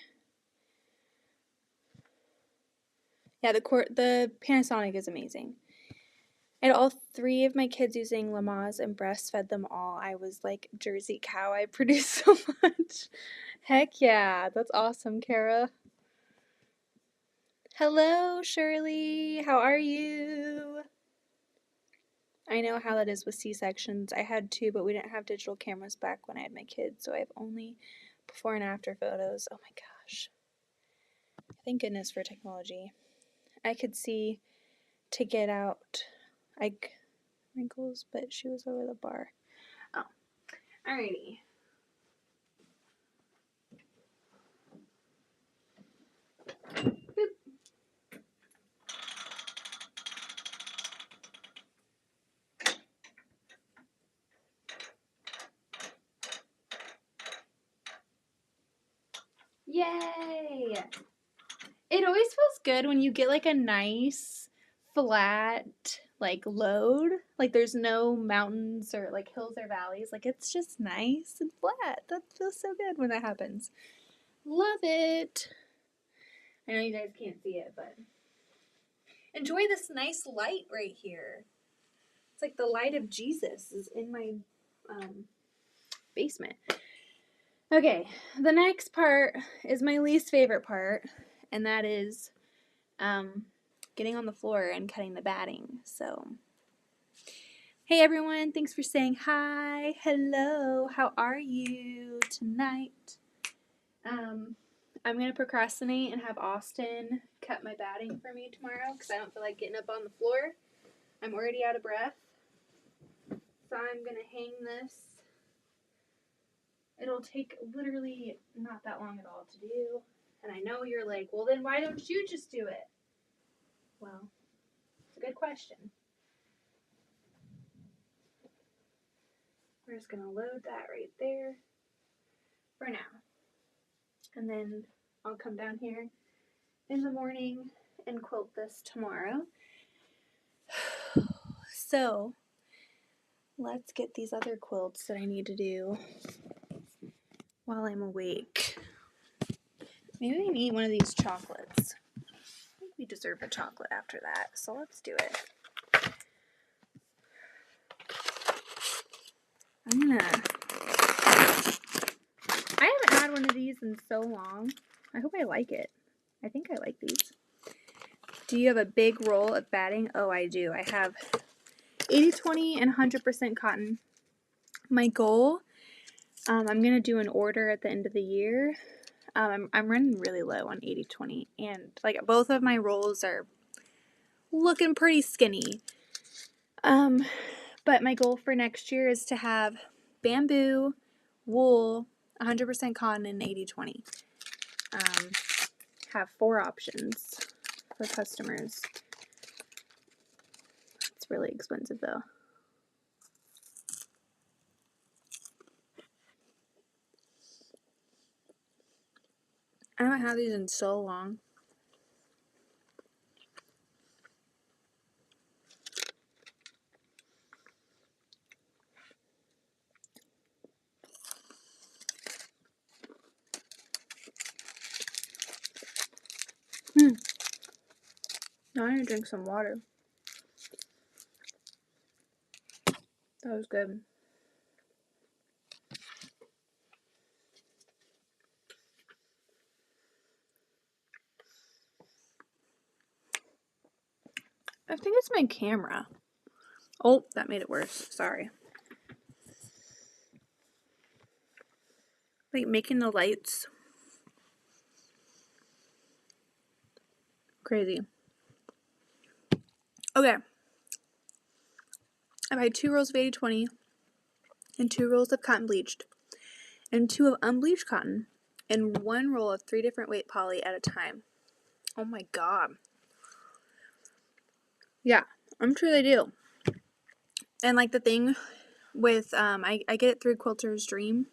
Yeah, the Panasonic is amazing. I had all 3 of my kids using Lamaze and breastfed them all. I was like Jersey cow. I produced so much. Heck yeah, that's awesome, Kara. Hello, Shirley. How are you? I know how that is with C-sections. I had 2, but we didn't have digital cameras back when I had my kids, so I have only before and after photos. Oh my gosh. Thank goodness for technology. I could see to get out wrinkles, but she was over the bar. Oh, alrighty. Boop. Yay! It always feels good when you get like a nice flat like load. Like there's no mountains or like hills or valleys. Like it's just nice and flat. That feels so good when that happens. Love it. I know you guys can't see it, but enjoy this nice light right here. It's like the light of Jesus is in my basement. Okay, the next part is my least favorite part, and that is getting on the floor and cutting the batting. So, hey everyone, thanks for saying hi. Hello, how are you tonight? I'm gonna procrastinate and have Austin cut my batting for me tomorrow because I don't feel like getting up on the floor. I'm already out of breath, so I'm gonna hang this. It'll take literally not that long at all to do. And I know you're like, well, then why don't you just do it? Well, it's a good question. We're just going to load that right there for now. And then I'll come down here in the morning and quilt this tomorrow. So, let's get these other quilts that I need to do while I'm awake. Maybe we can eat one of these chocolates. I think we deserve a chocolate after that, so let's do it. I haven't had one of these in so long. I hope I like it. I think I like these. Do you have a big roll of batting? Oh, I do. I have 80/20 and 100% cotton. My goal, I'm going to do an order at the end of the year. I'm running really low on 80/20, and like both of my rolls are looking pretty skinny. But my goal for next year is to have bamboo, wool, 100% cotton, and 80/20. Have 4 options for customers. It's really expensive though. I haven't had these in so long. Now I need to drink some water. That was good. I think it's my camera. Oh, that made it worse. Sorry. Like making the lights crazy. Okay. I buy 2 rolls of 80/20 and 2 rolls of cotton bleached and 2 of unbleached cotton and 1 roll of 3 different weight poly at a time. Oh my god. Yeah, I'm sure they do. And like the thing with I get it through Quilter's Dream,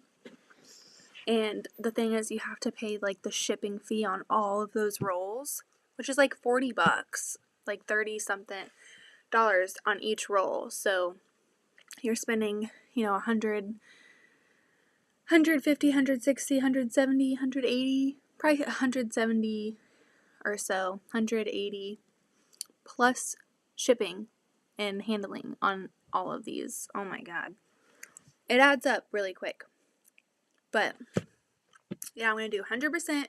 and the thing is you have to pay like the shipping fee on all of those rolls, which is like $40, like 30 something dollars on each roll. So you're spending, 100, 150, 160, 170, 180, probably 170 or so, 180 plus shipping and handling on all of these. Oh my God. It adds up really quick. But yeah, I'm going to do 100%,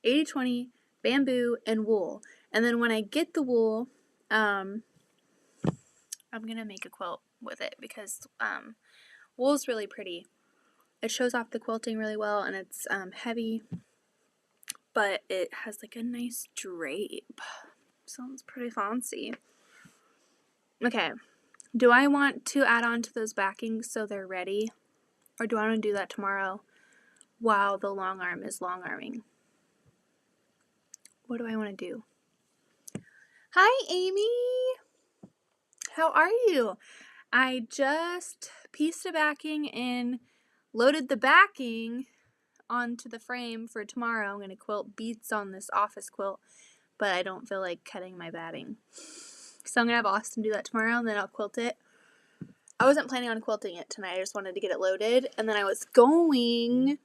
80-20, bamboo, and wool. And then when I get the wool, I'm going to make a quilt with it because wool is really pretty. It shows off the quilting really well, and it's heavy, but it has like a nice drape. Sounds pretty fancy. Okay, do I want to add on to those backings so they're ready? Or do I want to do that tomorrow while the long arm is long arming? What do I want to do? Hi, Amy! How are you? I just pieced a backing and loaded the backing onto the frame for tomorrow. I'm going to quilt beats on this office quilt, but I don't feel like cutting my batting. So I'm going to have Austin do that tomorrow, and then I'll quilt it. I wasn't planning on quilting it tonight. I just wanted to get it loaded, and then I was going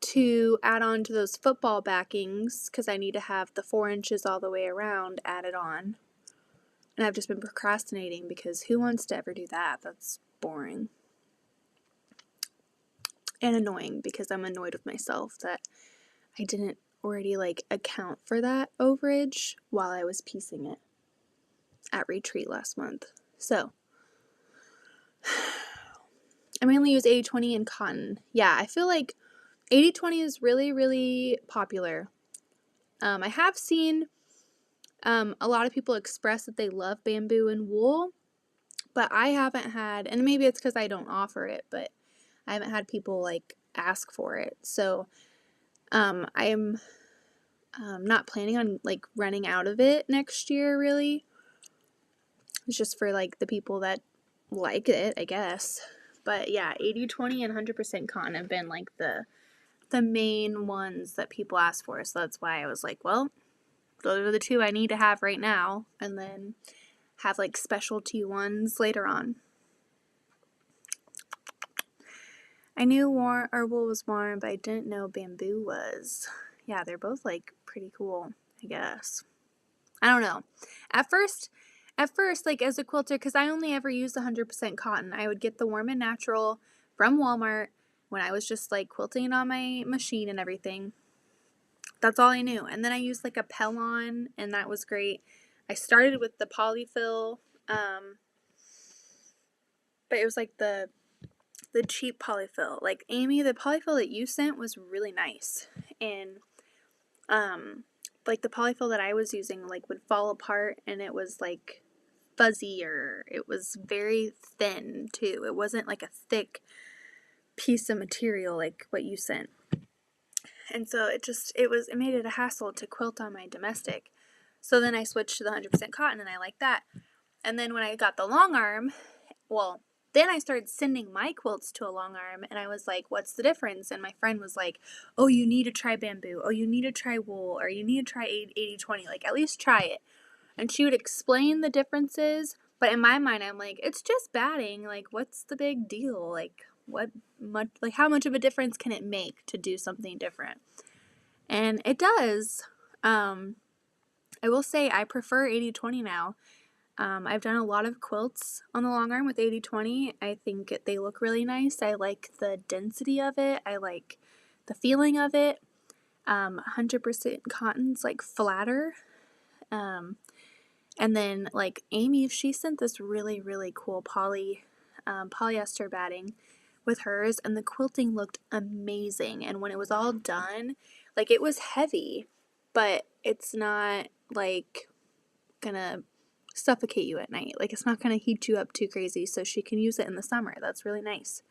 to add on to those football backings because I need to have the 4 inches all the way around added on. And I've just been procrastinating because who wants to ever do that? That's boring. And annoying because I'm annoyed with myself that I didn't already account for that overage while I was piecing it at retreat last month. So I mainly use 80-20 and cotton. Yeah, I feel like 80-20 is really, really popular. I have seen a lot of people express that they love bamboo and wool, but I haven't had, and maybe it's because I don't offer it, but I haven't had people ask for it. So I am not planning on running out of it next year, really. It's just for the people that like it, I guess. But yeah, 80-20 and 100% cotton have been the main ones that people ask for. So that's why I was like, well, those are the two I need to have right now, and then have specialty ones later on. I knew wool was warm, but I didn't know bamboo was. Yeah, they're both pretty cool, I guess. I don't know. At first, as a quilter, because I only ever used 100% cotton, I would get the Warm and Natural from Walmart when I was just quilting on my machine and everything. That's all I knew. And then I used a Pellon, and that was great. I started with the polyfill, but it was the cheap polyfill. Amy, the polyfill that you sent was really nice. And the polyfill that I was using would fall apart, and it was fuzzier. It was very thin too. It wasn't a thick piece of material like what you sent. And so it made it a hassle to quilt on my domestic. So then I switched to the 100% cotton, and I like that. And then when I got the long arm, then I started sending my quilts to a long arm, and I was like, what's the difference? And my friend was like, oh, you need to try bamboo. Oh, you need to try wool, or you need to try 80-20. At least try it. And she would explain the differences, but in my mind, I'm like, it's just batting. What's the big deal? How much of a difference can it make to do something different? And it does. I will say I prefer 80-20 now. I've done a lot of quilts on the long arm with 80-20. I think they look really nice. I like the density of it. I like the feeling of it. 100% cotton's flatter. And then Amy, she sent this really, really cool polyester batting with hers, and the quilting looked amazing. And when it was all done, it was heavy, but it's not gonna suffocate you at night. It's not gonna heat you up too crazy, so she can use it in the summer. That's really nice.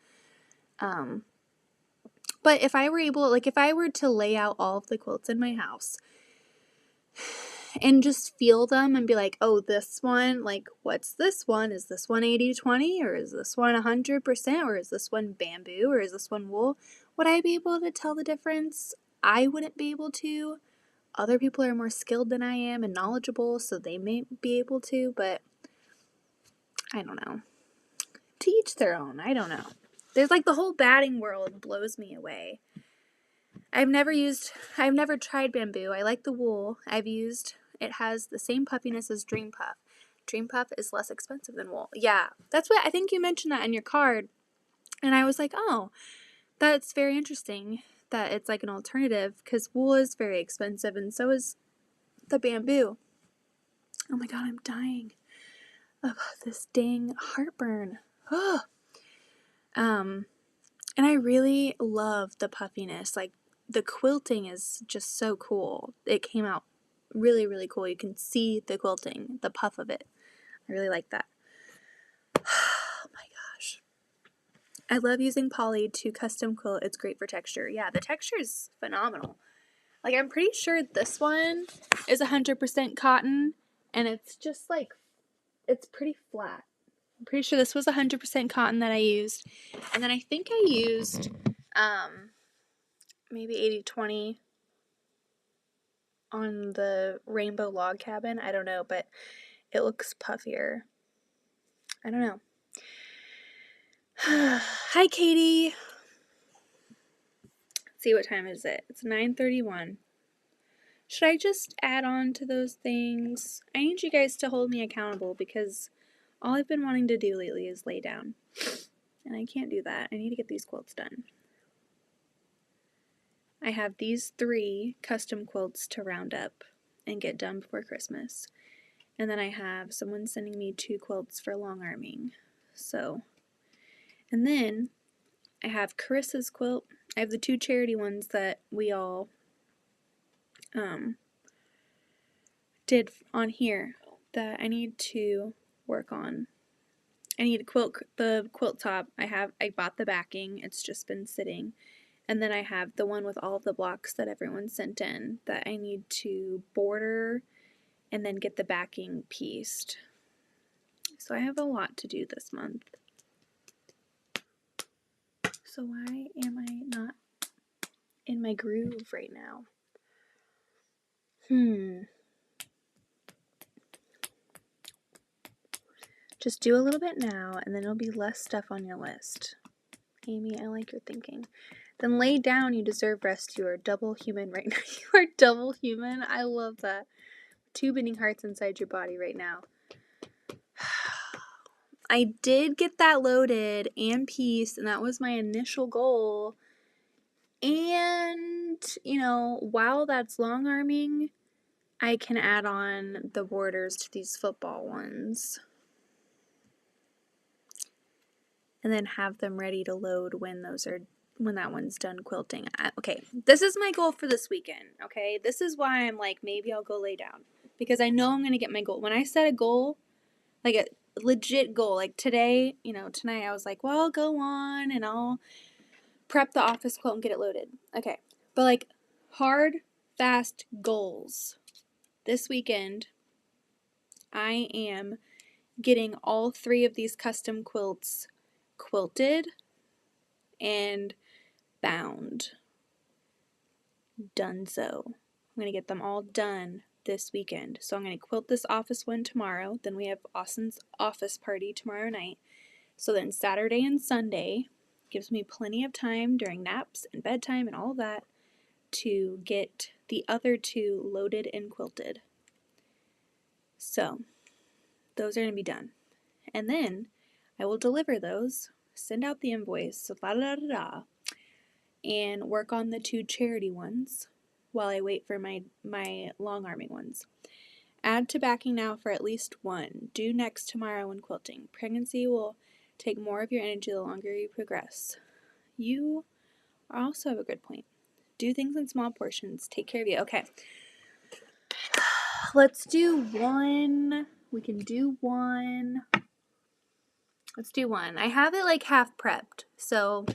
But if I were to lay out all of the quilts in my house and just feel them and be like, oh, this one, what's this one? Is this one 80-20, or is this one 100%, or is this one bamboo, or is this one wool? Would I be able to tell the difference? I wouldn't be able to. Other people are more skilled than I am and knowledgeable, so they may be able to, but I don't know. to each their own. I don't know. There's like the whole batting world blows me away. I've never tried bamboo. I like the wool. It has the same puffiness as Dream Puff. Dream Puff is less expensive than wool. Yeah, that's what I think you mentioned that in your card. And I was like, oh, that's very interesting that it's like an alternative because wool is very expensive and so is the bamboo. Oh my god, I'm dying of this dang heartburn. Oh. And I really love the puffiness. Like, the quilting is just so cool. It came out really, really cool. You can see the quilting, the puff of it. I really like that. Oh my gosh. I love using poly to custom quilt. It's great for texture. Yeah, the texture is phenomenal. Like, I'm pretty sure this one is 100% cotton, and it's just like, it's pretty flat. I'm pretty sure this was 100% cotton that I used. And then I think I used maybe 80-20 on the rainbow log cabin. I don't know, but it looks puffier. I don't know. Hi, Katie. Let's see, what time is it? It's 9:31. Should I just add on to those things? I need you guys to hold me accountable because all I've been wanting to do lately is lay down. And I can't do that. I need to get these quilts done. I have these 3 custom quilts to round up and get done before Christmas. And then I have someone sending me 2 quilts for longarming. So, and then I have Carissa's quilt. I have the 2 charity ones that we all did on here that I need to work on. I need to quilt the quilt top. I bought the backing. It's just been sitting. And then I have the one with all of the blocks that everyone sent in that I need to border and then get the backing pieced. So I have a lot to do this month. So why am I not in my groove right now? Just do a little bit now, and then it'll be less stuff on your list. Amy, I like your thinking. Then lay down, you deserve rest. You are double human right now. You are double human. I love that. 2 beating hearts inside your body right now. I did get that loaded and pieced, and that was my initial goal. And, you know, while that's long arming, I can add on the borders to these football ones. And then have them ready to load when that one's done quilting. Okay, this is my goal for this weekend, okay? This is why I'm like, maybe I'll go lay down. Because I know I'm going to get my goal. When I set a goal, like a legit goal, like today, tonight I was like, well, I'll go on and I'll prep the office quilt and get it loaded. Okay, but like hard, fast goals. This weekend, I am getting all 3 of these custom quilts quilted and bound. Donezo. I'm going to get them all done this weekend. So I'm going to quilt this office one tomorrow. Then we have Austin's office party tomorrow night. So then Saturday and Sunday gives me plenty of time during naps and bedtime and all of that to get the other 2 loaded and quilted. So those are going to be done. And then I will deliver those, send out the invoice, so and work on the 2 charity ones while I wait for my long arming ones. Add to backing now for at least 1. Due next tomorrow when quilting. Pregnancy will take more of your energy the longer you progress. You also have a good point. Do things in small portions. Take care of you. Okay. Let's do 1. We can do 1. Let's do 1. I have it like half prepped, so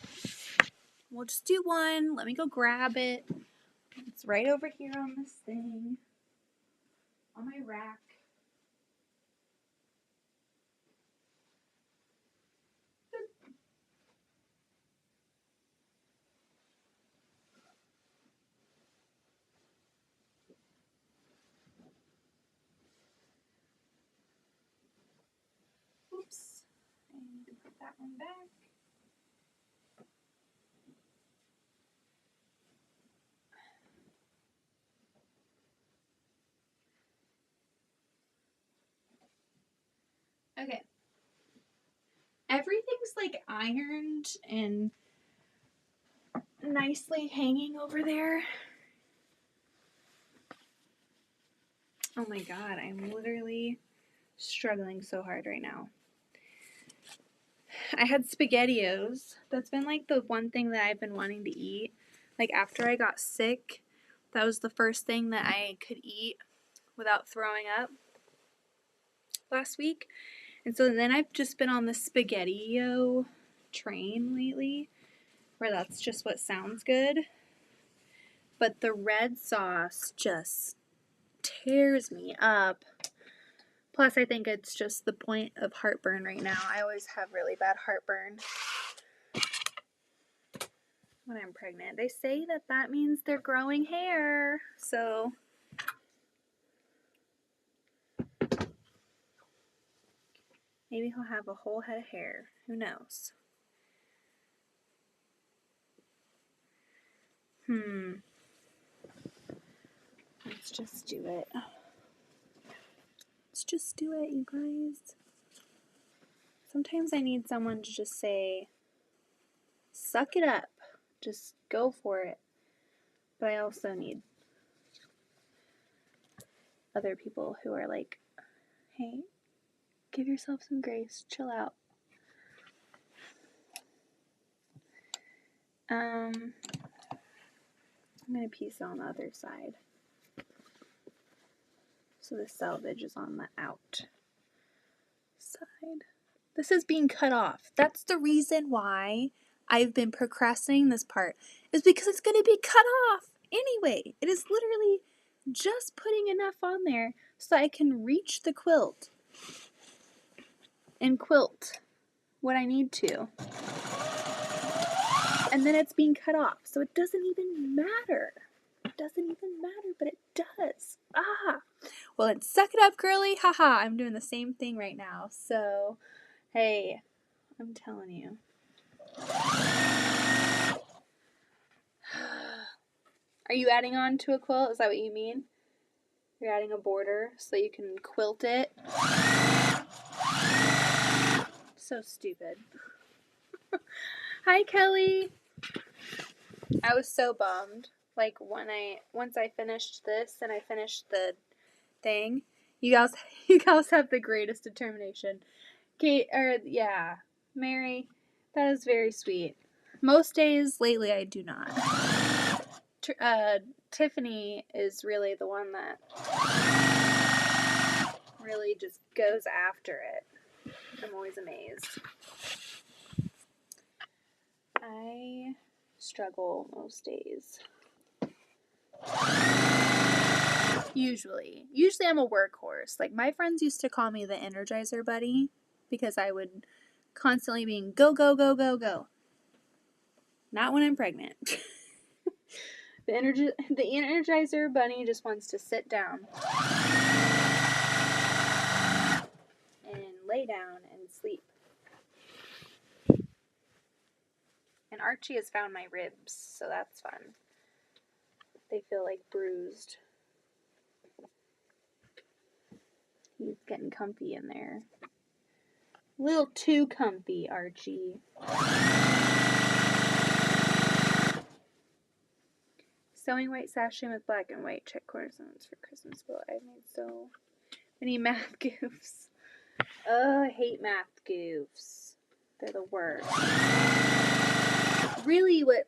we'll just do 1. Let me go grab it. It's right over here on this thing. On my rack. Oops. I need to put that one back. Okay. Everything's like ironed and nicely hanging over there. Oh my god, I'm literally struggling so hard right now. I had SpaghettiOs. That's been like the one thing that I've been wanting to eat. Like after I got sick, that was the first thing that I could eat without throwing up last week. And so then I've just been on the SpaghettiO train lately, where that's just what sounds good. But the red sauce just tears me up. Plus, I think it's just the point of heartburn right now. I always have really bad heartburn when I'm pregnant. They say that that means they're growing hair. So maybe he'll have a whole head of hair. Who knows? Let's just do it. Let's just do it, you guys. Sometimes I need someone to just say, suck it up. Just go for it. But I also need other people who are like, hey, give yourself some grace. Chill out. I'm going to piece it on the other side. So the selvage is on the out side. This is being cut off. That's the reason why I've been procrastinating this part, is because it's going to be cut off anyway. It is literally just putting enough on there so I can reach the quilt and quilt what I need to. And then it's being cut off, so it doesn't even matter. It doesn't even matter, but it does. Well, then suck it up, girly. Haha, I'm doing the same thing right now. So, hey, I'm telling you. Are you adding on to a quilt? Is that what you mean? You're adding a border so you can quilt it? So stupid. Hi, Kelly. I was so bummed. Like once I finished this and I finished the thing, you guys have the greatest determination. Kate, Mary, that is very sweet. Most days lately I do not. Tiffany is really the one that really just goes after it. I'm always amazed. I struggle most days. Usually I'm a workhorse. Like my friends used to call me the Energizer Bunny because I would constantly be go, go, go, go, go. Not when I'm pregnant. The Energizer Bunny just wants to sit down and lay down and sleep. And Archie has found my ribs, so that's fun. They feel like bruised. He's getting comfy in there. A little too comfy, Archie. Sewing white sashing with black and white check cornerstones for Christmas. Well, I made so many math goofs. Oh, I hate math goofs. They're the worst. Really, what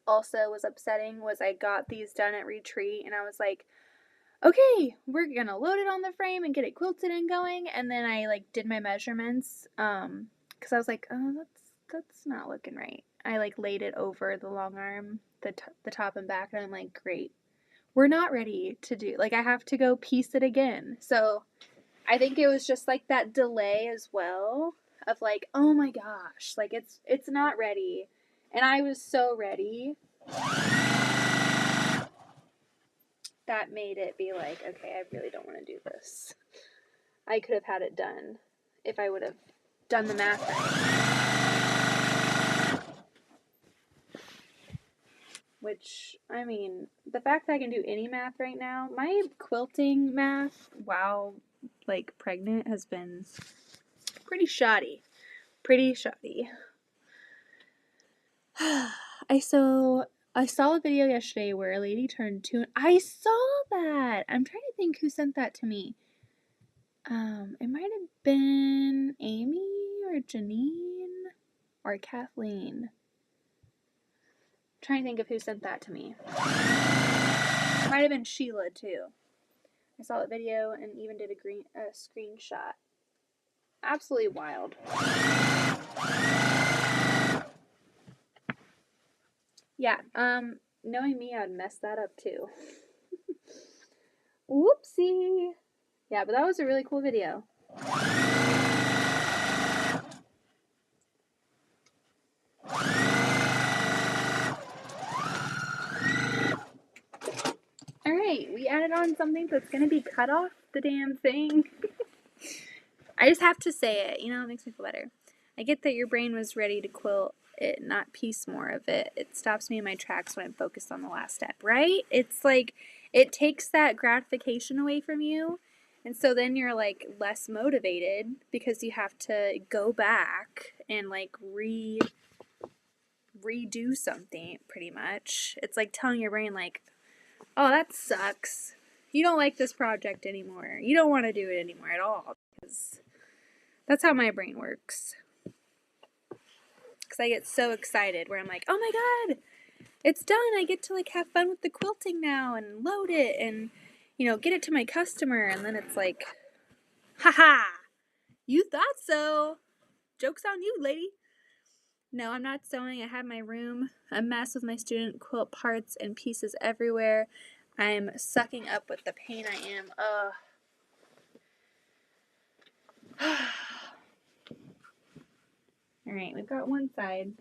also was upsetting was I got these done at retreat and I was like, okay, we're gonna load it on the frame and get it quilted and going. And then I did my measurements because I was like, oh, that's not looking right. I laid it over the long arm, the top and back, and I'm like, great, we're not ready to do. I have to go piece it again. So I think it was just that delay as well of oh my gosh, it's not ready, and I was so ready. That made it be okay, I really don't want to do this. I could have had it done if I would have done the math right. which, I mean, the fact that I can do any math right now, my quilting math while, like, pregnant has been pretty shoddy. Pretty shoddy. I saw a video yesterday where a lady turned 2. I saw that! I'm trying to think who sent that to me. It might have been Amy or Janine or Kathleen. I'm trying to think of who sent that to me. It might have been Sheila too. I saw that video and even did a screenshot. Absolutely wild. Yeah, knowing me, I'd mess that up too. Whoopsie. Yeah, but that was a really cool video. Alright, we added on something that's gonna be cut off the damn thing. I just have to say it, you know, it makes me feel better. I get that your brain was ready to quilt it, not piece more of it. It stops me in my tracks when I'm focused on the last step, right? It's like, it takes that gratification away from you, and so then you're like less motivated because you have to go back and like redo something pretty much. It's like telling your brain like, oh, that sucks. You don't like this project anymore. You don't want to do it anymore at all. Because that's how my brain works. Because I get so excited where I'm like, oh my god, it's done. I get to like have fun with the quilting now and load it and, you know, get it to my customer. And then it's like, haha, you thought so. Joke's on you, lady. No, I'm not sewing. I have my room a mess with my student quilt parts and pieces everywhere. I'm sucking up with the pain I am. Alright, we've got one side.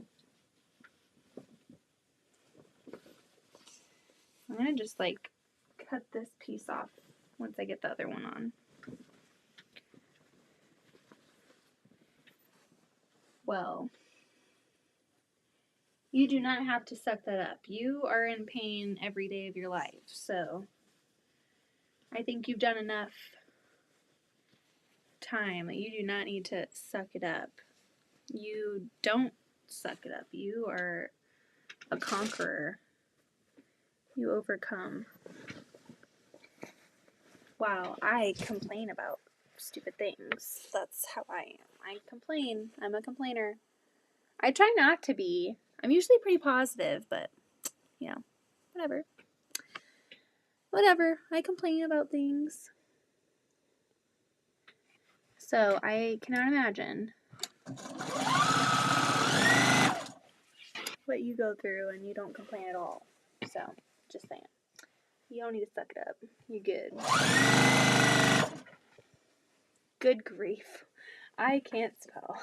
I'm going to just like cut this piece off once I get the other one on. Well, you do not have to suck that up. You are in pain every day of your life, so I think you've done enough time. You do not need to suck it up. You don't suck it up. You are a conqueror. You overcome. Wow, I complain about stupid things. That's how I am. I complain. I'm a complainer. I try not to be. I'm usually pretty positive, but, you know, whatever. Whatever. I complain about things. So, I cannot imagine what you go through and you don't complain at all. So, just saying. You don't need to suck it up. You good. Good grief. I can't spell.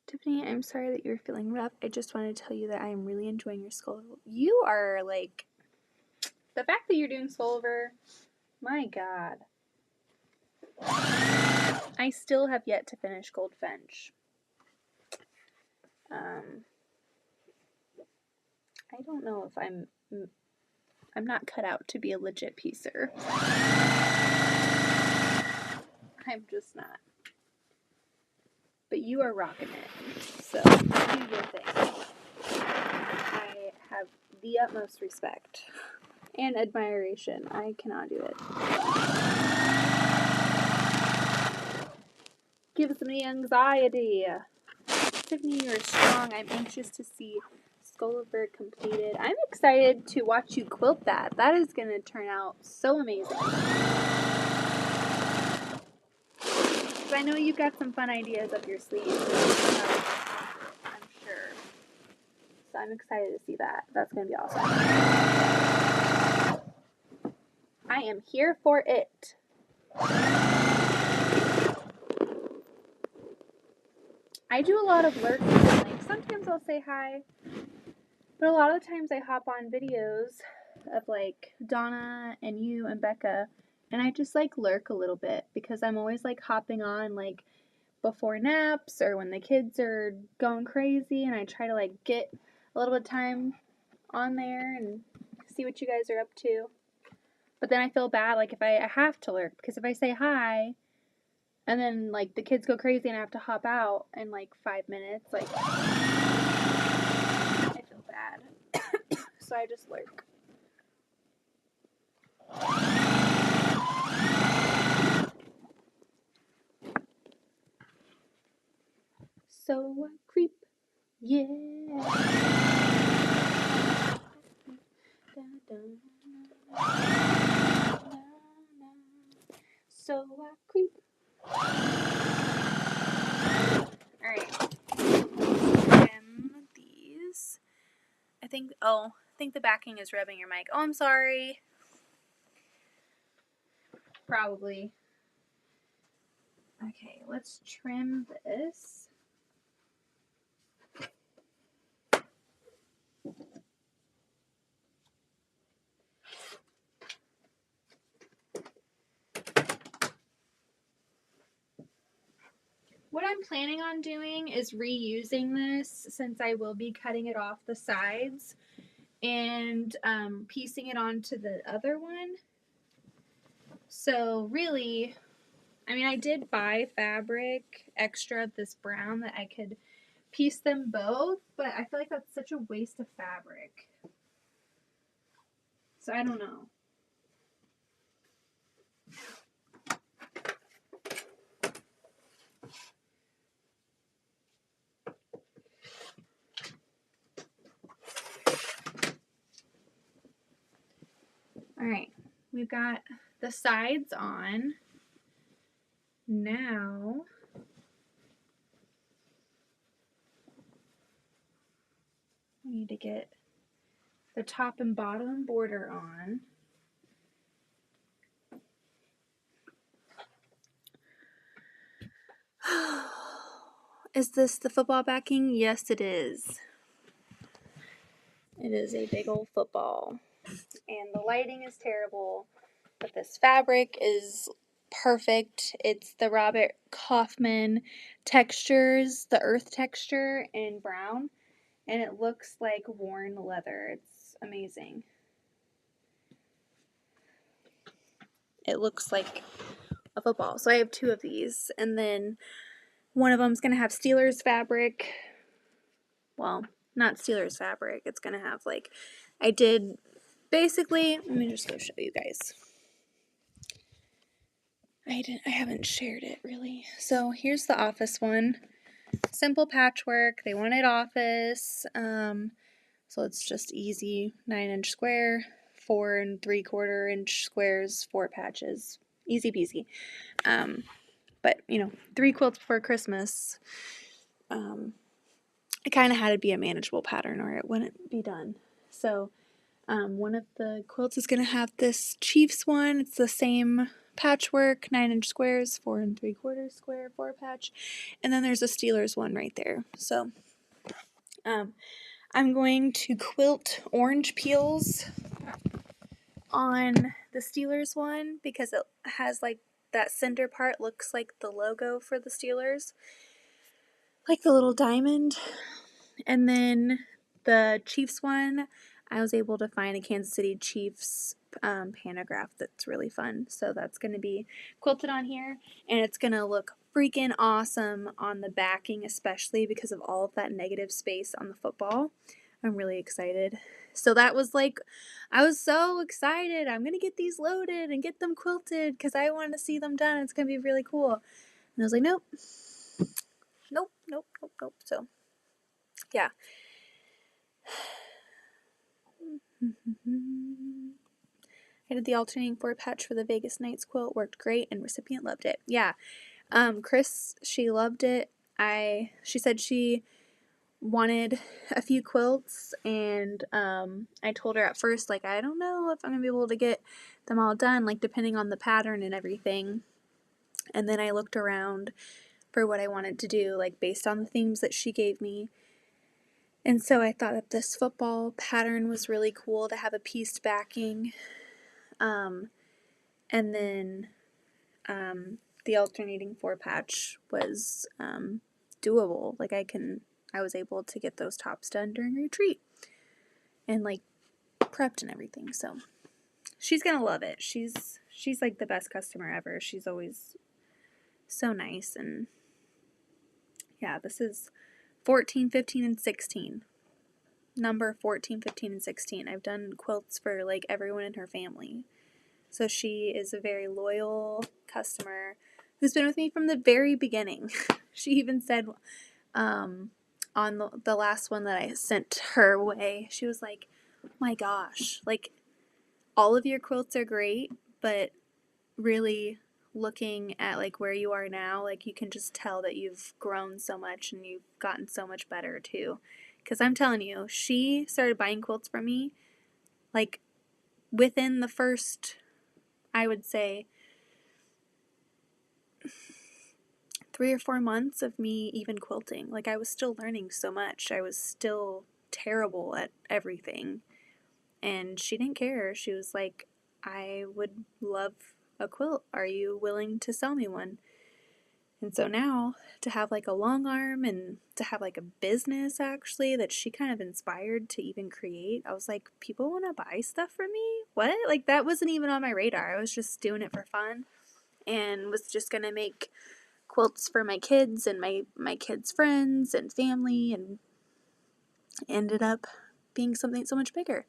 Tiffany, I'm sorry that you're feeling rough. I just wanted to tell you that I am really enjoying your skull. You are like, the fact that you're doing Solver, my god. I still have yet to finish Goldfinch. I don't know if I'm not cut out to be a legit piecer. I'm just not. But you are rocking it, so do your thing. I have the utmost respect and admiration. I cannot do it. Gives me anxiety. Tiffany, you're strong. I'm anxious to see Skulliver completed. I'm excited to watch you quilt that. That is going to turn out so amazing. I know you've got some fun ideas up your sleeve. I'm sure. So I'm excited to see that. That's going to be awesome. I am here for it. I do a lot of lurking, like sometimes I'll say hi, but a lot of the times I hop on videos of like Donna and you and Becca, and I just like lurk a little bit because I'm always like hopping on like before naps or when the kids are going crazy, and I try to like get a little bit of time on there and see what you guys are up to. But then I feel bad like if I have to lurk, because if I say hi and then like the kids go crazy and I have to hop out in like 5 minutes, like I feel bad. So I just lurk. So I creep, yeah. So I creep. Alright. Trim these. I think the backing is rubbing your mic. Oh, I'm sorry. Probably. Okay, let's trim this. What I'm planning on doing is reusing this, since I will be cutting it off the sides, and piecing it onto the other one. So really, I mean, I did buy fabric extra, this brown, that I could piece them both, but I feel like that's such a waste of fabric. So I don't know. Alright, we've got the sides on. Now, we need to get the top and bottom border on. Is this the football backing? Yes, it is. It is a big old football. And the lighting is terrible, but this fabric is perfect. It's the Robert Kaufman textures, the earth texture in brown, and it looks like worn leather. It's amazing. It looks like a football. So I have 2 of these, and then one of them's gonna have Steelers fabric. Well, not Steelers fabric. It's gonna have like, I did basically, let me just go show you guys. I haven't shared it really. So here's the office one. Simple patchwork. They wanted office. So it's just easy 9-inch square, 4 3/4-inch squares, 4 patches. Easy peasy. But you know, 3 quilts before Christmas. It kind of had to be a manageable pattern or it wouldn't be done. So one of the quilts is going to have this Chiefs one. It's the same patchwork, 9-inch squares, 4 3/4 square, 4 patch. And then there's a Steelers one right there. So I'm going to quilt orange peels on the Steelers one because it has like that center part looks like the logo for the Steelers, like the little diamond. And then the Chiefs one, I was able to find a Kansas City Chiefs pantograph that's really fun. So that's going to be quilted on here, and it's going to look freaking awesome on the backing, especially because of all of that negative space on the football. I'm really excited. So that was like, I was so excited. I'm going to get these loaded and get them quilted because I want to see them done. It's going to be really cool. And I was like, nope. Nope, nope, nope, nope. So, yeah. I did the alternating 4 patch for the Vegas Nights quilt. Worked great and recipient loved it. Yeah. Chris, she loved it. She said she wanted a few quilts, and I told her at first, like, I don't know if I'm gonna be able to get them all done, like depending on the pattern and everything. And then I looked around for what I wanted to do, like based on the themes that she gave me. And so I thought that this football pattern was really cool to have a pieced backing. And then the alternating 4-patch was doable. Like I was able to get those tops done during retreat and like prepped and everything. So she's gonna love it. She's like the best customer ever. She's always so nice. And yeah, this is 14, 15, and 16. Number 14, 15, and 16. I've done quilts for like everyone in her family. So she is a very loyal customer who's been with me from the very beginning. She even said on the last one that I sent her way, she was like, my gosh, like all of your quilts are great, but really looking at like where you are now, like you can just tell that you've grown so much and you've gotten so much better too. Because I'm telling you, she started buying quilts from me like within the first, I would say, 3 or 4 months of me even quilting. Like I was still learning so much. I was still terrible at everything. And she didn't care. She was like, I would love a quilt. Are you willing to sell me one? And so now to have like a long arm and to have like a business actually that she kind of inspired to even create, I was like, people want to buy stuff from me? What? Like that wasn't even on my radar. I was just doing it for fun and was just going to make quilts for my kids and my kids' friends and family, and ended up being something so much bigger.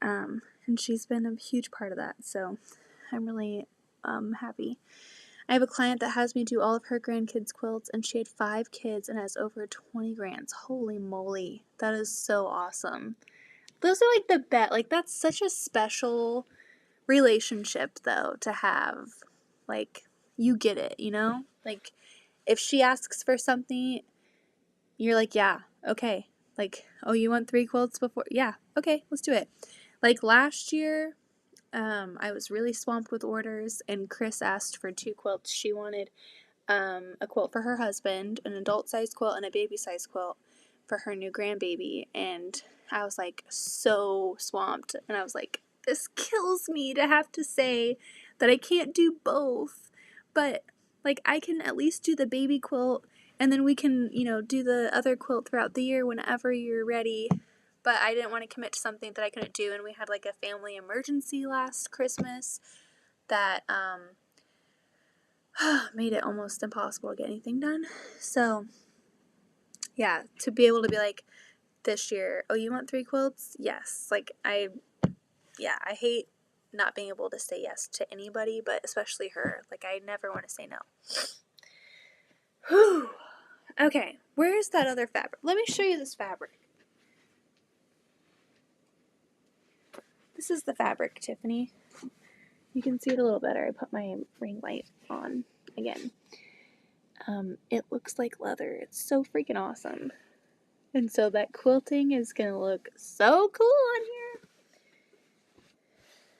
And she's been a huge part of that. So I'm really happy. I have a client that has me do all of her grandkids' quilts, and she had 5 kids and has over 20 grands. Holy moly. That is so awesome. Those are like the best. Like, that's such a special relationship, though, to have. Like, you get it, you know? Like, if she asks for something, you're like, yeah, okay. Like, oh, you want 3 quilts before? Yeah, okay, let's do it. Like, last year, I was really swamped with orders, and Chris asked for 2 quilts. She wanted a quilt for her husband, an adult-sized quilt, and a baby-sized quilt for her new grandbaby. And I was like so swamped, and I was like, this kills me to have to say that I can't do both, but like I can at least do the baby quilt, and then we can, do the other quilt throughout the year whenever you're ready. But I didn't want to commit to something that I couldn't do, and we had like a family emergency last Christmas that made it almost impossible to get anything done. So yeah, to be able to be like, this year, oh, you want 3 quilts? Yes. Like I hate not being able to say yes to anybody, but especially her. Like I never want to say no. Whew. Okay, where's that other fabric? Let me show you this fabric. This is the fabric, Tiffany. You can see it a little better. I put my ring light on again. It looks like leather. It's so freaking awesome. And so that quilting is going to look so cool on here.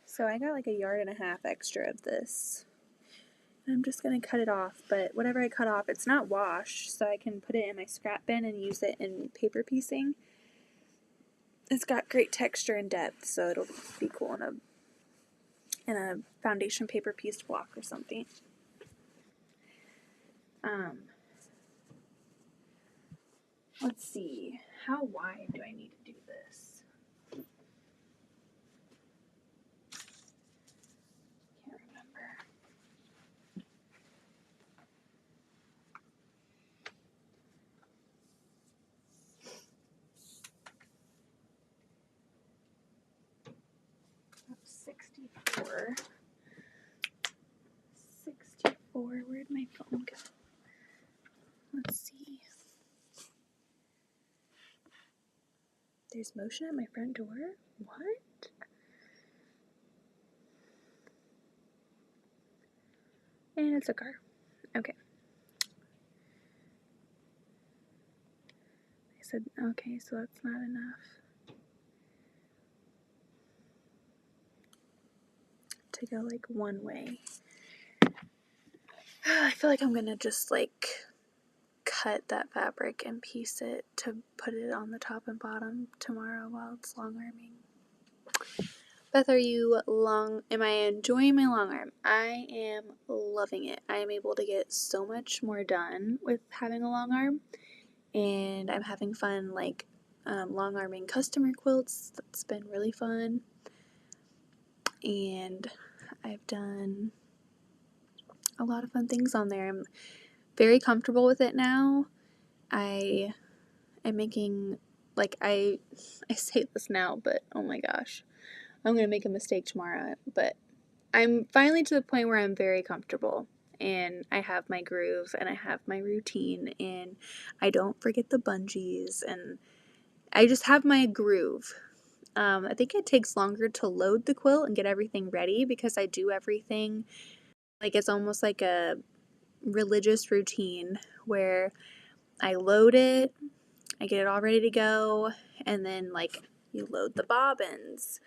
So I got like 1.5 yards extra of this. I'm just going to cut it off, but whatever I cut off, it's not washed, so I can put it in my scrap bin and use it in paper piecing. It's got great texture and depth, so it'll be cool in a foundation paper pieced block or something. Let's see, how wide do I need to do this? Can't remember. That's 64. 64, where'd my phone go? Let's see. There's motion at my front door? What? And it's a car. Okay. I said, okay, so that's not enough to go like one way. I feel like I'm gonna just like cut that fabric and piece it to put it on the top and bottom tomorrow while it's long arming. Beth, am I enjoying my long arm? I am loving it. I am able to get so much more done with having a long arm, and I'm having fun long arming customer quilts. That's been really fun, and I've done a lot of fun things on there. I'm very comfortable with it now. I am making, I say this now, but oh my gosh, I'm going to make a mistake tomorrow, but I'm finally to the point where I'm very comfortable, and I have my groove, and I have my routine, and I don't forget the bungees, and I just have my groove. I think it takes longer to load the quilt and get everything ready because I do everything it's almost like a religious routine where I load it, I get it all ready to go, and then you load the bobbins,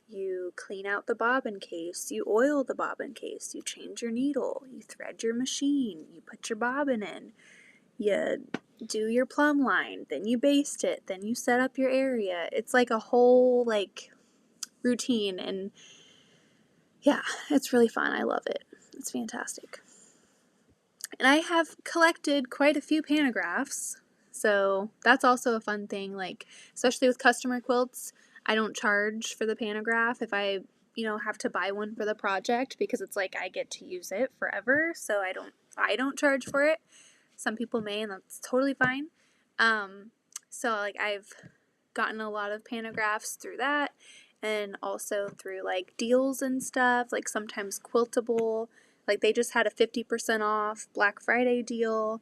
you clean out the bobbin case, you oil the bobbin case, you change your needle, you thread your machine, you put your bobbin in, you do your plumb line, then you baste it, then you set up your area. It's like a whole routine, and yeah, it's really fun. I love it. It's fantastic. And I have collected quite a few panographs, so that's also a fun thing, especially with customer quilts. I don't charge for the panograph if I, have to buy one for the project because it's I get to use it forever, so I don't charge for it. Some people may, and that's totally fine. So I've gotten a lot of panographs through that, and also through deals and stuff, sometimes Quiltable. They just had a 50% off Black Friday deal.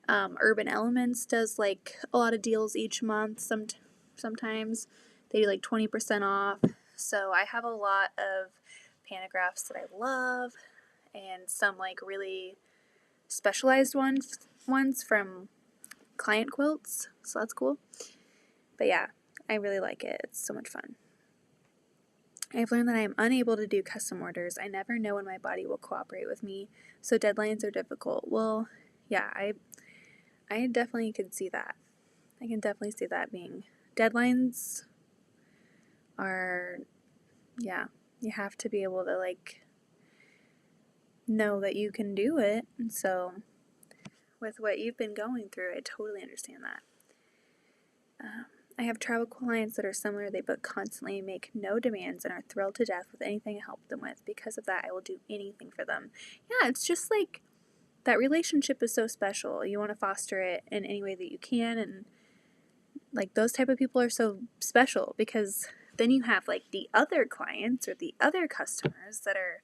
Urban Elements does a lot of deals each month. Sometimes they do 20% off. So I have a lot of panographs that I love, and some really specialized ones from client quilts. So that's cool. But yeah, I really like it. It's so much fun. I've learned that I am unable to do custom orders. I never know when my body will cooperate with me, so deadlines are difficult. Well, yeah, I definitely could see that. I can definitely see that being deadlines are, yeah, you have to be able to know that you can do it. And so with what you've been going through, I totally understand that. I have travel clients that are similar. They book constantly, make no demands, and are thrilled to death with anything I help them with. Because of that, I will do anything for them. Yeah, it's just that relationship is so special. You want to foster it in any way that you can, and those type of people are so special because then you have the other clients or the other customers that are,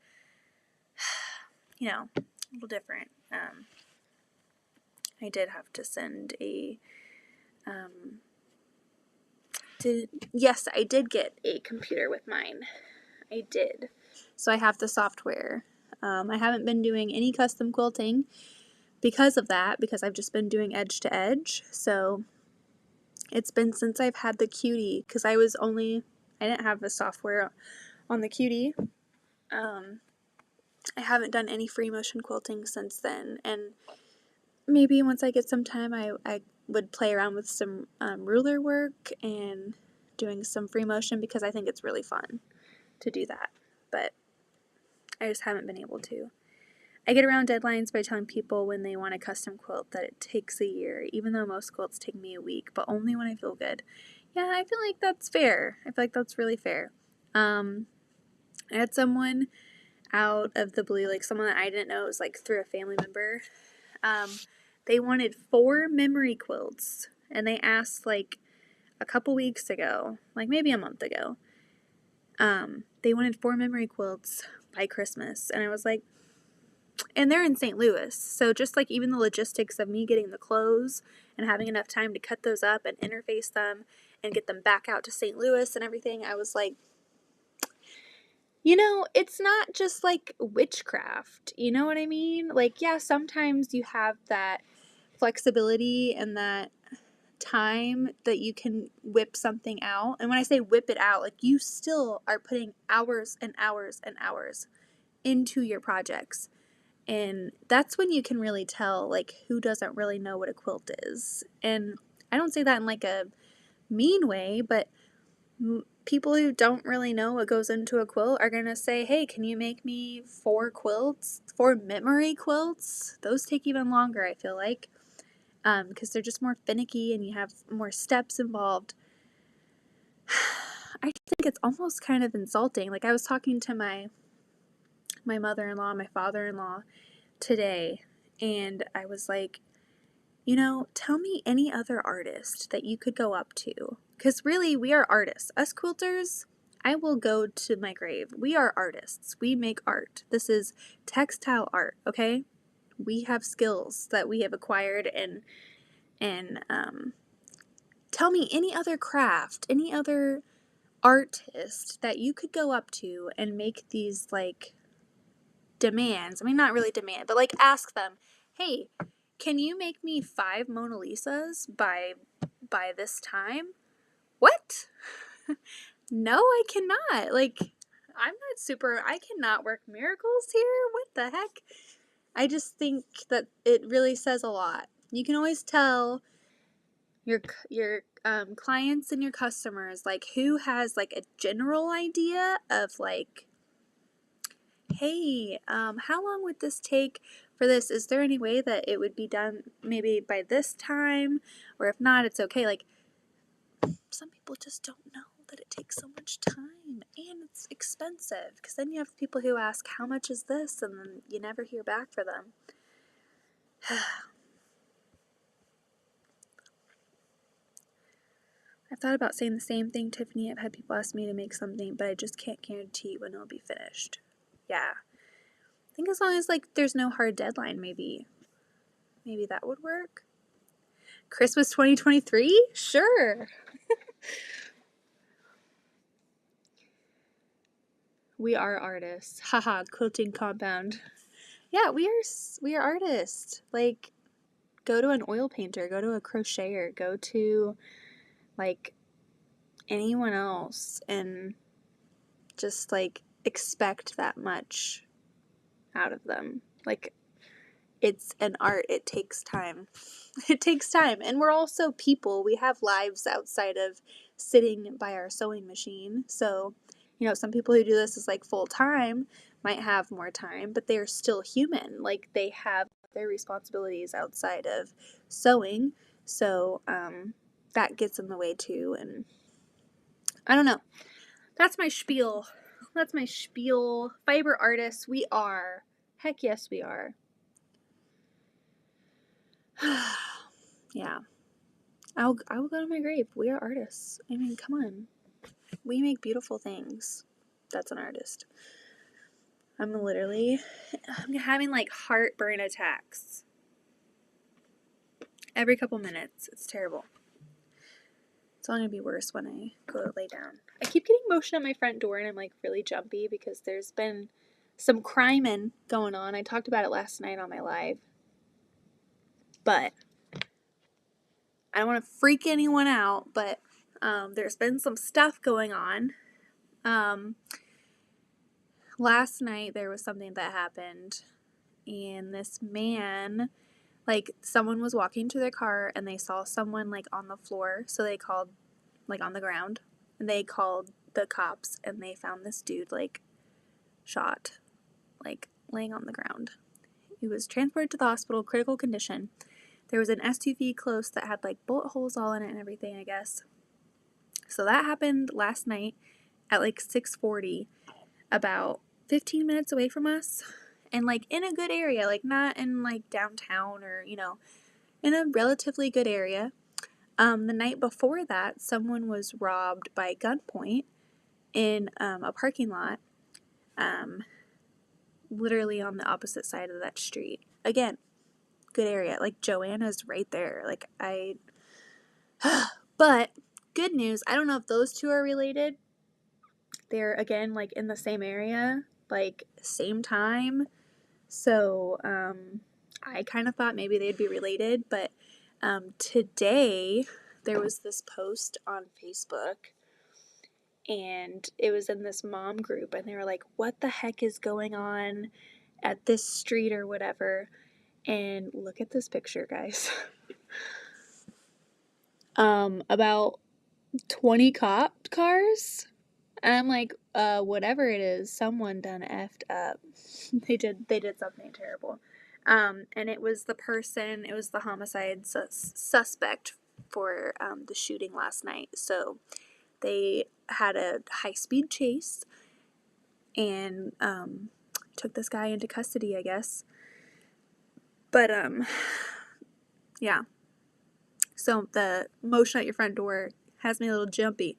a little different. I did have to send a yes, I did get a computer with mine. I did. So I have the software. I haven't been doing any custom quilting because of that, because I've just been doing edge to edge. So it's been since I've had the Cutie, because I didn't have the software on the Cutie. I haven't done any free motion quilting since then, and maybe once I get some time, I would play around with some ruler work and doing some free motion because I think it's really fun to do that, but I just haven't been able to. I get around deadlines by telling people when they want a custom quilt that it takes a year, even though most quilts take me a week, but only when I feel good. Yeah, I feel like that's fair. I feel like that's really fair. I had someone out of the blue, someone that I didn't know, it was through a family member. They wanted 4 memory quilts, and they asked a couple weeks ago, maybe a month ago. They wanted 4 memory quilts by Christmas, and I was and they're in St. Louis, so just even the logistics of me getting the clothes and having enough time to cut those up and interface them and get them back out to St. Louis and everything, I was it's not just witchcraft, you know what I mean? Yeah, sometimes you have that flexibility and that time that you can whip something out. And when I say whip it out, you still are putting hours and hours and hours into your projects. And that's when you can really tell, like, who doesn't really know what a quilt is. And I don't say that in like a mean way, but people who don't really know what goes into a quilt are going to say, hey, can you make me 4 memory quilts? Those take even longer, I feel like, because they're just more finicky and you have more steps involved. I think it's almost kind of insulting. Like, I was talking to my mother-in-law, my father-in-law today, and I was like, tell me any other artist that you could go up to. Because really, we are artists. Us quilters, I will go to my grave. We are artists. We make art. This is textile art, okay? We have skills that we have acquired, and tell me any other craft, any other artist that you could go up to and make these, like, demands. I mean, not really demand, but, like, ask them, hey, can you make me 5 Mona Lisas by this time? What? No, I cannot. Like, I cannot work miracles here. What the heck? I just think that it really says a lot. You can always tell your clients and your customers, like, who has, like, a general idea of, like, hey, how long would this take for this? Is there any way that it would be done maybe by this time? Or if not, it's okay. Like, some people just don't know that it takes so much time and it's expensive. Because then you have people who ask, how much is this? And then you never hear back for them. I've thought about saying the same thing, Tiffany. I've had people ask me to make something, but I just can't guarantee when it'll be finished. Yeah. I think as long as, like, there's no hard deadline, maybe that would work. Christmas 2023? Sure. We are artists. Haha, quilting compound. Yeah, we are artists. Like, go to an oil painter, go to a crocheter, go to, like, anyone else and just, like, expect that much out of them. Like, it's an art. It takes time. It takes time. And we're also people. We have lives outside of sitting by our sewing machine. So, some people who do this is, like, full time might have more time, but they're still human. Like, they have their responsibilities outside of sewing. So, that gets in the way too. And I don't know. That's my spiel. Fiber artists, we are. Heck yes, we are. Yeah. I will go to my grave. We are artists. I mean, come on. We make beautiful things. That's an artist. I'm having, like, heartburn attacks every couple minutes. It's terrible. It's only gonna be worse when I go to lay down. I keep getting motion at my front door and I'm, like, really jumpy because there's been some criming going on. I talked about it last night on my live. But I don't want to freak anyone out, but there's been some stuff going on. Last night there was something that happened, and this man, like, someone was walking to their car and they saw someone, like, on the floor, so they called, like, on the ground, and they called the cops, and they found this dude, like, shot, like, laying on the ground. He was transported to the hospital, critical condition. There was an SUV close that had, like, bullet holes all in it and everything, I guess. So that happened last night at, like, 6:40, about 15 minutes away from us, and, like, in a good area, like, not in, like, downtown or, in a relatively good area. The night before that, someone was robbed by gunpoint in a parking lot, literally on the opposite side of that street. Again, good area. Like, Joanna's right there. Like, but good news, I don't know if those two are related. They're, again, like, in the same area, like, same time. So, I kind of thought maybe they'd be related, but today there was this post on Facebook, and it was in this mom group, and they were like, what the heck is going on? at this street or whatever, and look at this picture, guys. About 20 cop cars. And I'm like, whatever it is, someone done effed up. They did something terrible. And it was the homicide suspect for the shooting last night. So they had a high-speed chase and took this guy into custody, I guess. But yeah. So the motion at your front door has me a little jumpy.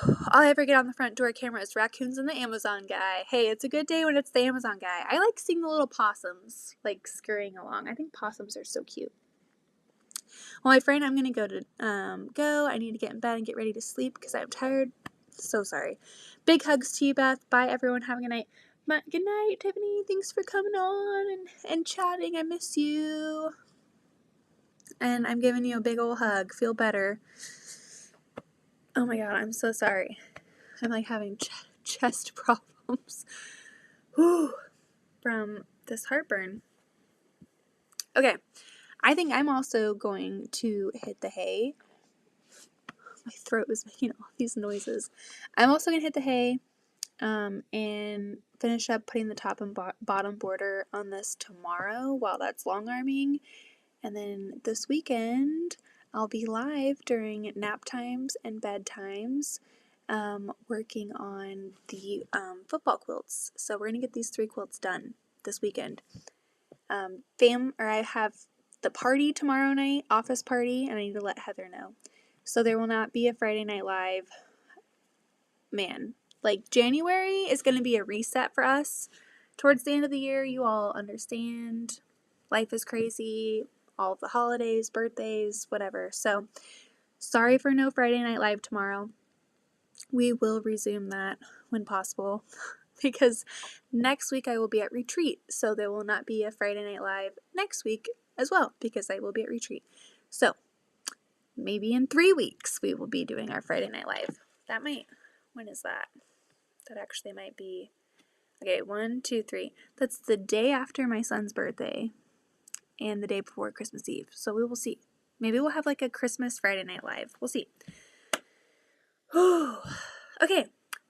All I ever get on the front door camera is raccoons and the Amazon guy. Hey, it's a good day when it's the Amazon guy. I like seeing the little possums, like, scurrying along. I think possums are so cute. Well, my friend, I'm going to go. I need to get in bed and get ready to sleep because I'm tired. So sorry. Big hugs to you, Beth. Bye, everyone. Have a good night. Good night, Tiffany. Thanks for coming on and chatting. I miss you. And I'm giving you a big old hug. Feel better. Oh my god, I'm so sorry. I'm like having chest problems. Whew. From this heartburn. Okay, I think I'm also going to hit the hay. My throat is making all these noises. I'm also going to hit the hay and finish up putting the top and bottom border on this tomorrow while that's long arming. And then this weekend, I'll be live during nap times and bedtimes working on the football quilts. So we're going to get these 3 quilts done this weekend. I have the party tomorrow night, office party, and I need to let Heather know. So there will not be a Friday Night Live. Man, like, January is going to be a reset for us. Towards the end of the year, you all understand. Life is crazy. All of the holidays, birthdays, whatever. So, sorry for no Friday Night Live tomorrow. We will resume that when possible. Because next week I will be at retreat, so there will not be a Friday Night Live next week as well, because I will be at retreat. So, maybe in 3 weeks we will be doing our Friday Night Live. When is that? That actually might be, okay, 1, 2, 3. That's the day after my son's birthday and the day before Christmas Eve. So we will see. Maybe we'll have like a Christmas Friday Night Live. We'll see. Okay.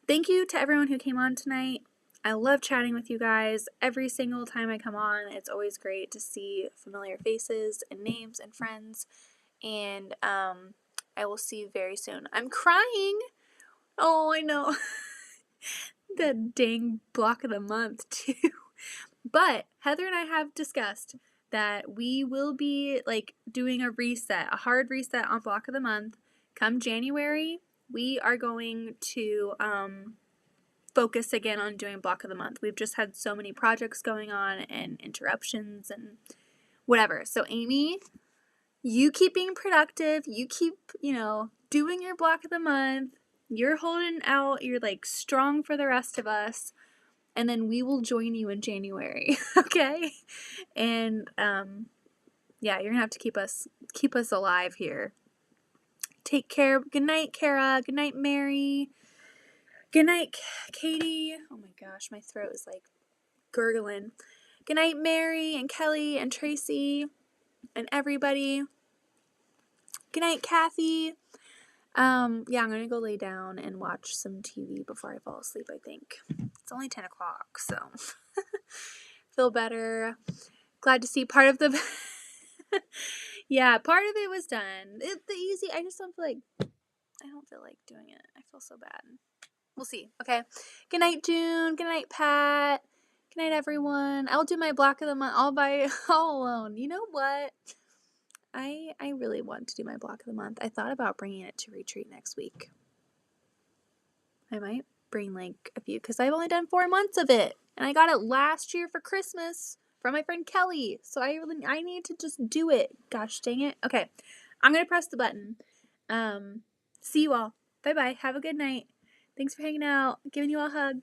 Thank you to everyone who came on tonight. I love chatting with you guys. Every single time I come on, it's always great to see familiar faces and names and friends. And I will see you very soon. I'm crying. Oh, I know. The dang block of the month, too. But Heather and I have discussed that we will be like doing a hard reset on block of the month. Come January, we are going to focus again on doing block of the month. We've just had so many projects going on and interruptions and whatever. So Amy, you keep being productive. You keep, doing your block of the month. You're holding out. You're like strong for the rest of us. And then we will join you in January. Okay? And yeah, you're gonna have to keep us alive here. Take care. Good night, Kara. Good night, Mary. Good night, Katie. Oh my gosh, my throat is like gurgling. Good night, Mary and Kelly and Tracy and everybody. Good night, Kathy. Yeah, I'm gonna go lay down and watch some TV before I fall asleep, I think. It's only 10 o'clock, so feel better. Glad to see part of the yeah, part of it was done. I just don't feel like doing it. I feel so bad. We'll see. Okay. Good night, June. Good night, Pat. Good night, everyone. I'll do my block of the month all alone. You know what? I really want to do my block of the month. I thought about bringing it to retreat next week. I might bring like a few because I've only done 4 months of it, and I got it last year for Christmas from my friend Kelly. So I need to just do it. Gosh dang it. Okay, I'm gonna press the button. See you all. Bye bye. Have a good night. Thanks for hanging out. Giving you all a hug.